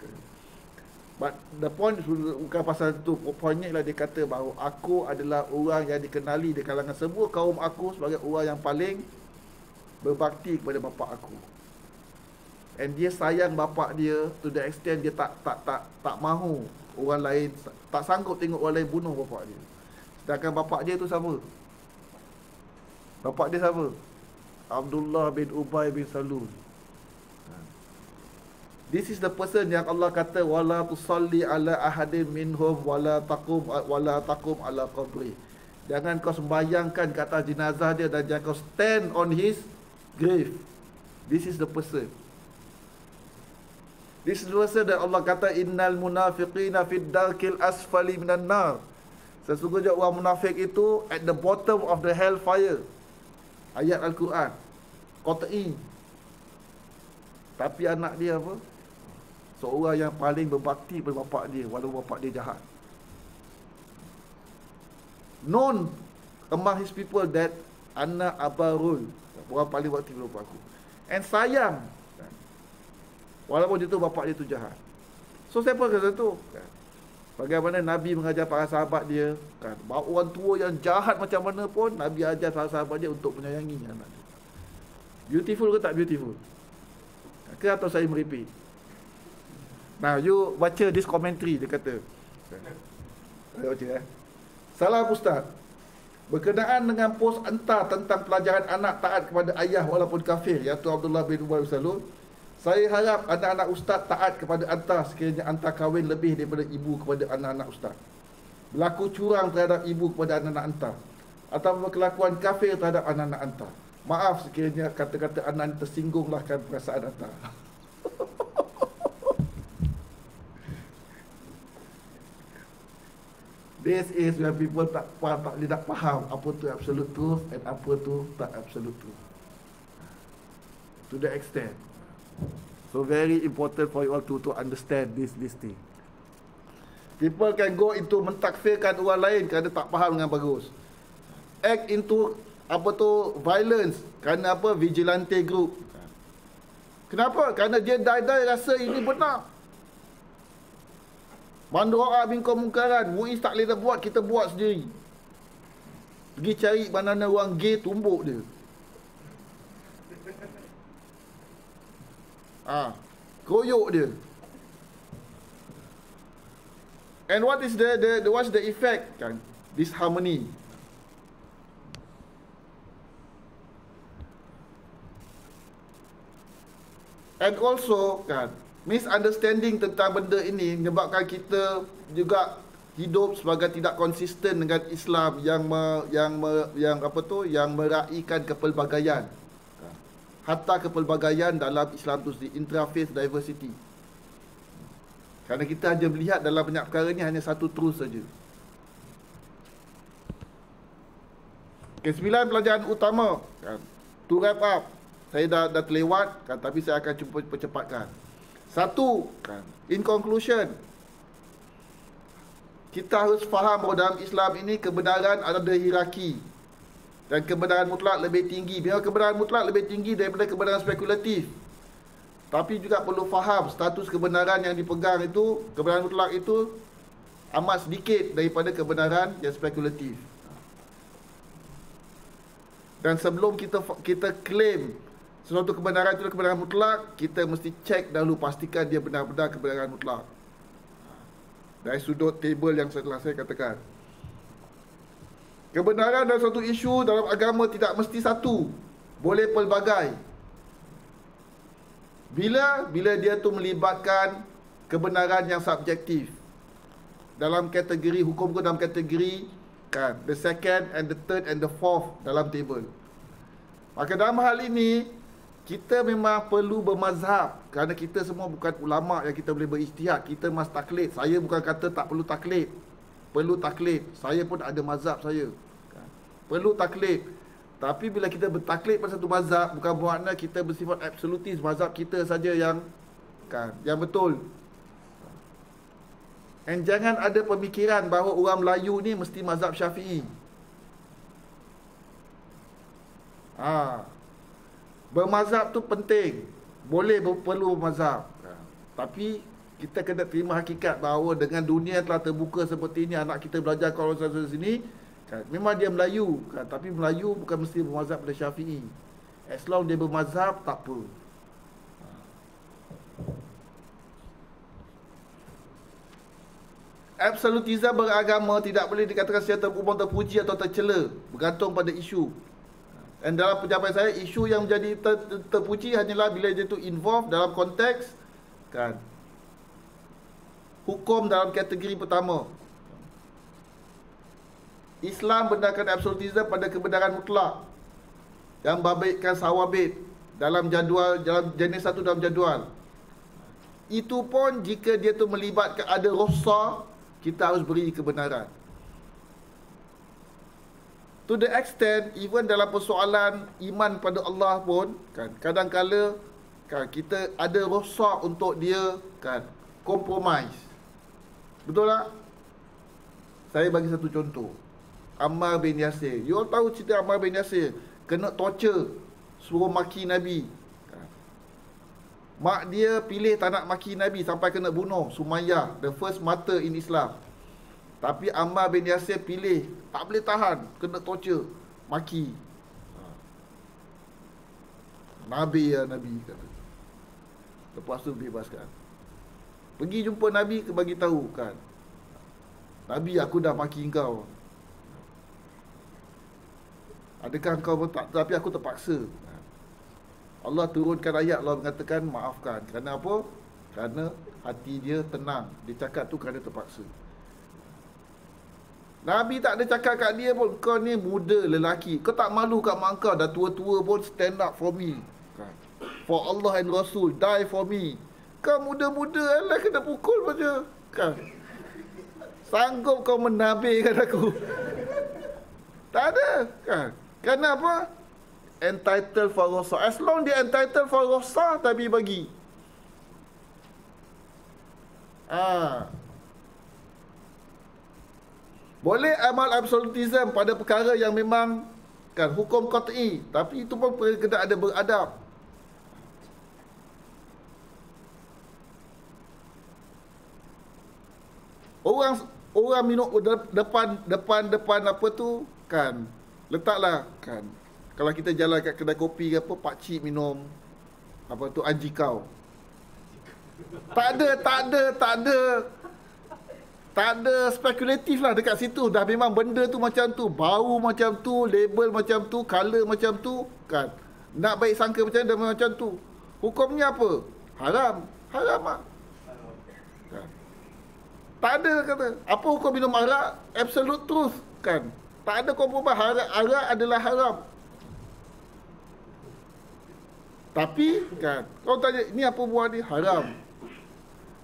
Kan. But the point bukan pasal itu. Pointnya ialah dia kata bahawa aku adalah orang yang dikenali di kalangan semua kaum aku sebagai orang yang paling berbakti kepada bapa aku. And dia sayang bapa dia to the extent dia tak mahu orang lain, tak sanggup tengok orang lain bunuh bapa dia. Sedangkan bapa dia tu siapa? Bapa dia siapa? Abdullah bin Ubay bin Salul. This is the person yang Allah kata wala tusalli ala ahadin minhum wala taqum ala qabri. Jangan kau sembayangkan ke atas jenazah dia dan jangan kau stand on his grave. This is the person. This is the person that Allah kata innal munafiqina fid darkil asfali minan nar. Sesungguhnya orang munafik itu at the bottom of the hellfire. Ayat Al-Quran. Qat'i. Tapi anak dia apa? Seorang yang paling berbakti kepada bapa dia walaupun bapa dia jahat. Known among his people that anak abarul, orang paling berbakti kepada bapa aku. And sayang, walaupun dia tu bapa dia tu jahat. So siapa kata tu? Bagaimana Nabi mengajar para sahabat dia, kan? Bahawa orang tua yang jahat macam mana pun Nabi ajar para sahabat dia untuk menyayangi anak dia. Beautiful ke tak beautiful? Ke atau saya meripik? Now you baca this commentary, dia kata. Baca Salam Ustaz. Berkenaan dengan pos entah tentang pelajaran anak taat kepada ayah walaupun kafir, iaitu Abdullah bin Ubay bin Salul, saya harap anak-anak Ustaz taat kepada Anta sekiranya Anta kahwin lebih daripada ibu kepada anak-anak Ustaz. Berlaku curang terhadap ibu kepada anak-anak Anta, atau berkelakuan kafir terhadap anak-anak Anta. Maaf sekiranya kata-kata Anta tersinggunglah kan perasaan Anta. This is where people tak faham apa tu absolute truth and apa tu tak absolute truth. To the extent. So very important for you all to understand this thing. People can go into mentakfirkan orang lain kerana tak faham dengan bagus. Act into apa tu violence kerana apa vigilante group. Kenapa? Kerana dia die rasa ini benar. Man ra'a minkum munkaran, MUIS tak boleh dah buat, kita buat sendiri. Pergi cari mana orang gay, tumbuk dia. Koyok dia. And what is what's the effect kan? Disharmony. And also kan, misunderstanding tentang benda ini menyebabkan kita juga hidup sebagai tidak konsisten dengan Islam yang meraihkan kepelbagaian. Hatta kepelbagaian dalam Islam itu interfaith diversity. Kerana kita hanya melihat dalam banyak perkara ini hanya satu truth saja. Okay, 9 pelajaran utama kan. To wrap up, saya dah terlewat kan, tapi saya akan cuba percepatkan. Satu, kan, in conclusion, kita harus faham bahawa dalam Islam ini kebenaran ada hierarki dan kebenaran mutlak lebih tinggi. Biar kebenaran mutlak lebih tinggi daripada kebenaran spekulatif. Tapi juga perlu faham status kebenaran yang dipegang itu, kebenaran mutlak itu amat sedikit daripada kebenaran yang spekulatif. Dan sebelum kita claim sesuatu kebenaran itu kebenaran mutlak, kita mesti cek dahulu pastikan dia benar-benar kebenaran mutlak. Dari sudut table yang telah saya katakan. Kebenaran dalam suatu isu dalam agama tidak mesti satu. Boleh pelbagai. Bila dia tu melibatkan kebenaran yang subjektif. Dalam kategori hukum dalam kategori kan, the second and the third and the fourth dalam table. Maka dalam hal ini kita memang perlu bermazhab kerana kita semua bukan ulama yang kita boleh berijtihad. Kita mas taklid. Saya bukan kata tak perlu taklid. Perlu taklid. Saya pun ada mazhab saya. Perlu taklid. Tapi bila kita bertaklid pada satu mazhab, bukan bermakna kita bersifat absolutis. Mazhab kita saja yang betul. And jangan ada pemikiran bahawa orang Melayu ni mesti mazhab Syafi'i. Bermazhab tu penting. Boleh perlu bermazhab. Tapi Kita kena terima hakikat bahawa dengan dunia telah terbuka seperti ini, anak kita belajar kalau di sini, kan, memang dia Melayu, kan, tapi Melayu bukan mesti bermazhab pada Syafi'i. As long dia bermazhab, tak apa. Absolutisme beragama tidak boleh dikatakan secara terpuji atau tercela, bergantung pada isu. Dan dalam penjabaran saya, isu yang menjadi terpuji hanyalah bila dia tu involve dalam konteks, kan, hukum dalam kategori pertama. Islam benarkan absolutisme pada kebenaran mutlak yang babitkan sawabit dalam jadual, dalam jenis satu dalam jadual. Itu pun jika dia tu melibatkan ada rukhsah, kita harus beri kebenaran. To the extent, even dalam persoalan iman pada Allah pun, kan, kadang-kala, kan, kita ada rukhsah untuk dia, kan, compromise. Betul tak? Saya bagi satu contoh. Ammar bin Yasir. You all tahu cerita Ammar bin Yasir. Kena torture, suruh maki Nabi. Mak dia pilih tak nak maki Nabi sampai kena bunuh. Sumayyah, the first martyr in Islam. Tapi Ammar bin Yasir pilih, tak boleh tahan, kena torture, maki. Nabi ya Nabi, kata. Lepas tu bebaskan. Pergi jumpa Nabi, bagi tahu, kan, Nabi, aku dah maki engkau. Adakah engkau tak? Tapi aku terpaksa. Allah turunkan ayat, Allah mengatakan maafkan. Kerana apa? Kerana hati dia tenang. Dia cakap tu kerana terpaksa. Nabi tak ada cakap kat dia pun, kau ni muda lelaki, kau tak malu kat mak kau, dah tua-tua pun stand up for me, for Allah and Rasul, die for me. Kau muda-muda lah kena pukul saja, kan? Sanggup kau menabikan aku? Tak ada, kan? Kenapa? Entitled for rosa. As long dia entitled for rosa, tapi bagi. Boleh amal absolutism pada perkara yang memang, kan, hukum qat'i, tapi itu pun kena ada beradab. Orang minum depan apa tu, kan, letaklah, kan, kalau kita jalan kat kedai kopi ke apa, pakcik minum apa tu, anjikau. Tak ada spekulatif lah dekat situ. Dah memang benda tu macam tu, bau macam tu, label macam tu, color macam tu, kan. Nak baik sangka macam tu. Hukumnya apa? Haram. Haram lah. Kan. Tak ada kata. Apa hukum minum arak? Absolute truth, kan. Tak ada kompromi. Arak adalah haram. Tapi, kan, kau tanya, ni apa buah ni? Haram.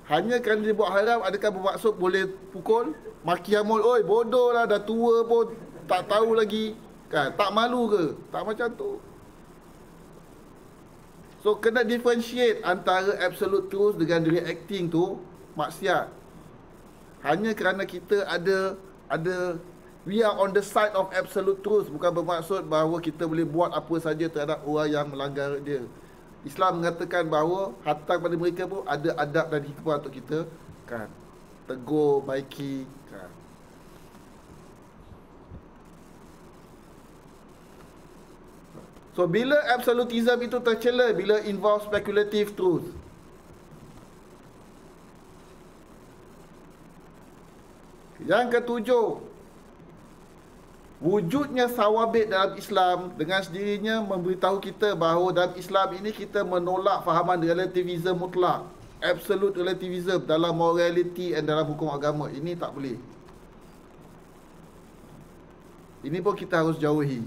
Hanya kerana dia buat haram, adakah bermaksud boleh pukul? Maki Amul, oi bodoh lah, dah tua pun tak tahu lagi, kan? Tak malu ke? Tak macam tu. So, kena differentiate antara absolute truth dengan reacting tu, maksiat. Hanya kerana kita ada we are on the side of absolute truth, bukan bermaksud bahawa kita boleh buat apa saja terhadap orang yang melanggar dia. Islam mengatakan bahawa hantar pada mereka pun ada adab dan hikmah untuk kita, kan, tegur, baiki, kan. So, bila absolutism itu tercela, bila involve speculative truth. Yang ketujuh, wujudnya sawabit dalam Islam dengan sendirinya memberitahu kita bahawa dalam Islam ini kita menolak fahaman relativism mutlak, absolute relativism dalam morality dan dalam hukum agama. Ini tak boleh. Ini pun kita harus jauhi.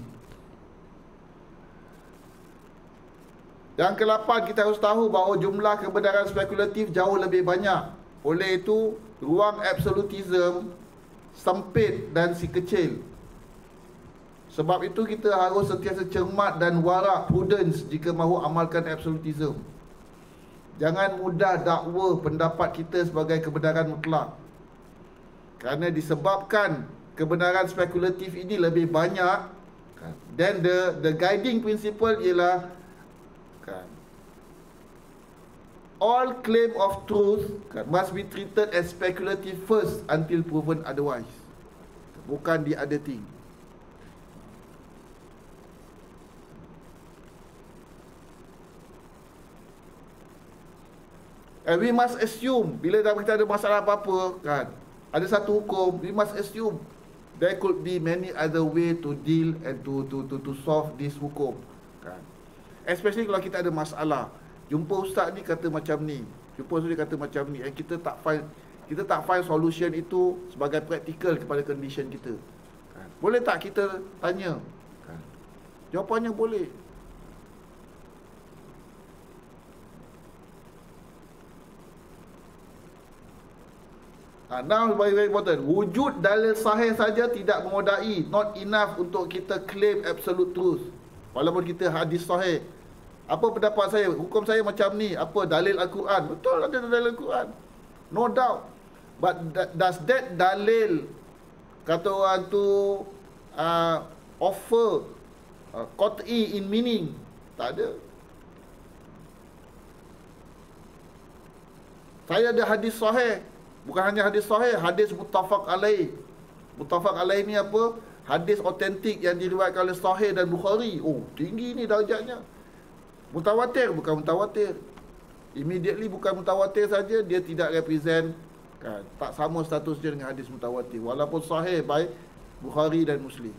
Yang ke-8, kita harus tahu bahawa jumlah kebenaran spekulatif jauh lebih banyak. Oleh itu, ruang absolutism sempit dan si kecil. Sebab itu kita harus sentiasa cermat dan warak, prudence jika mahu amalkan absolutism. Jangan mudah dakwa pendapat kita sebagai kebenaran mutlak. Kerana disebabkan kebenaran spekulatif ini lebih banyak, then the guiding principle ialah, kan, all claim of truth must be treated as speculative first until proven otherwise. Bukan the other thing. And we must assume, bila kita ada masalah apa-apa kan, ada satu hukum, we must assume there could be many other way to deal and to solve this hukum kan. Especially kalau kita ada masalah, jumpa ustaz ni kata macam ni, jumpa ustaz ni kata macam ni, and kita tak find solution itu sebagai practical kepada condition kita kan. Boleh tak kita tanya kan? Jawapannya boleh. Now very important, wujud dalil sahih saja tidak memadai, not enough untuk kita claim absolute truth. Walaupun kita hadis sahih, apa pendapat saya, hukum saya macam ni, apa dalil Al-Quran? Betul, ada dalil Al-Quran, no doubt. But does that dalil, kata orang tu, offer qat'i in meaning? Tak ada. Saya ada hadis sahih. Bukan hanya hadis sahih, hadis muttafaq alaih. Muttafaq alaih ni apa? Hadis otentik yang diriwayatkan oleh Sahih dan Bukhari. Oh, tinggi ni darjatnya. Mutawatir, bukan mutawatir. Immediately bukan mutawatir saja, dia tidak represent kan, tak sama statusnya dengan hadis mutawatir. Walaupun sahih by Bukhari dan Muslim.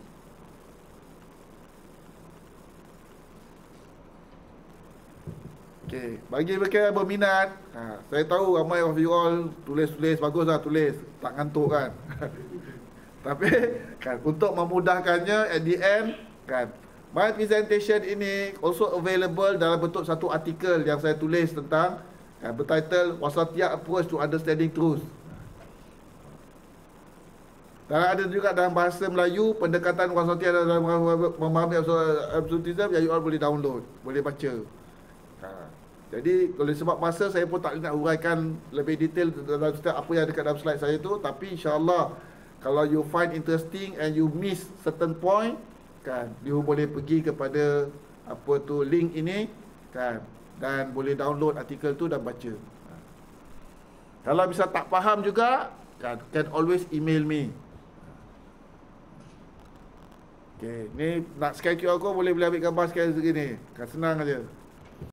Okay, bagi mereka yang berminat, saya tahu ramai of you all tulis-tulis, baguslah tulis, tak ngantuk kan. Tapi kan, untuk memudahkannya, at the end kan, my presentation ini also available dalam bentuk satu artikel yang saya tulis tentang bertitle Wasatiyah Approach to Understanding Truth. Dan ada juga dalam bahasa Melayu pendekatan wasatiyah dalam memahami absolutism yang you all boleh download, boleh baca. Jadi oleh sebab masa saya pun tak nak huraikan lebih detail dalam setiap apa yang dekat dalam slide saya tu, tapi insya-Allah kalau you find interesting and you miss certain point kan, you boleh pergi kepada apa tu link ini kan, dan boleh download artikel tu dan baca. Kalau bisa tak faham juga kan, can always email me. Okay, ni nak scan QR code boleh ambil gambar scan segini. Kan senang aja.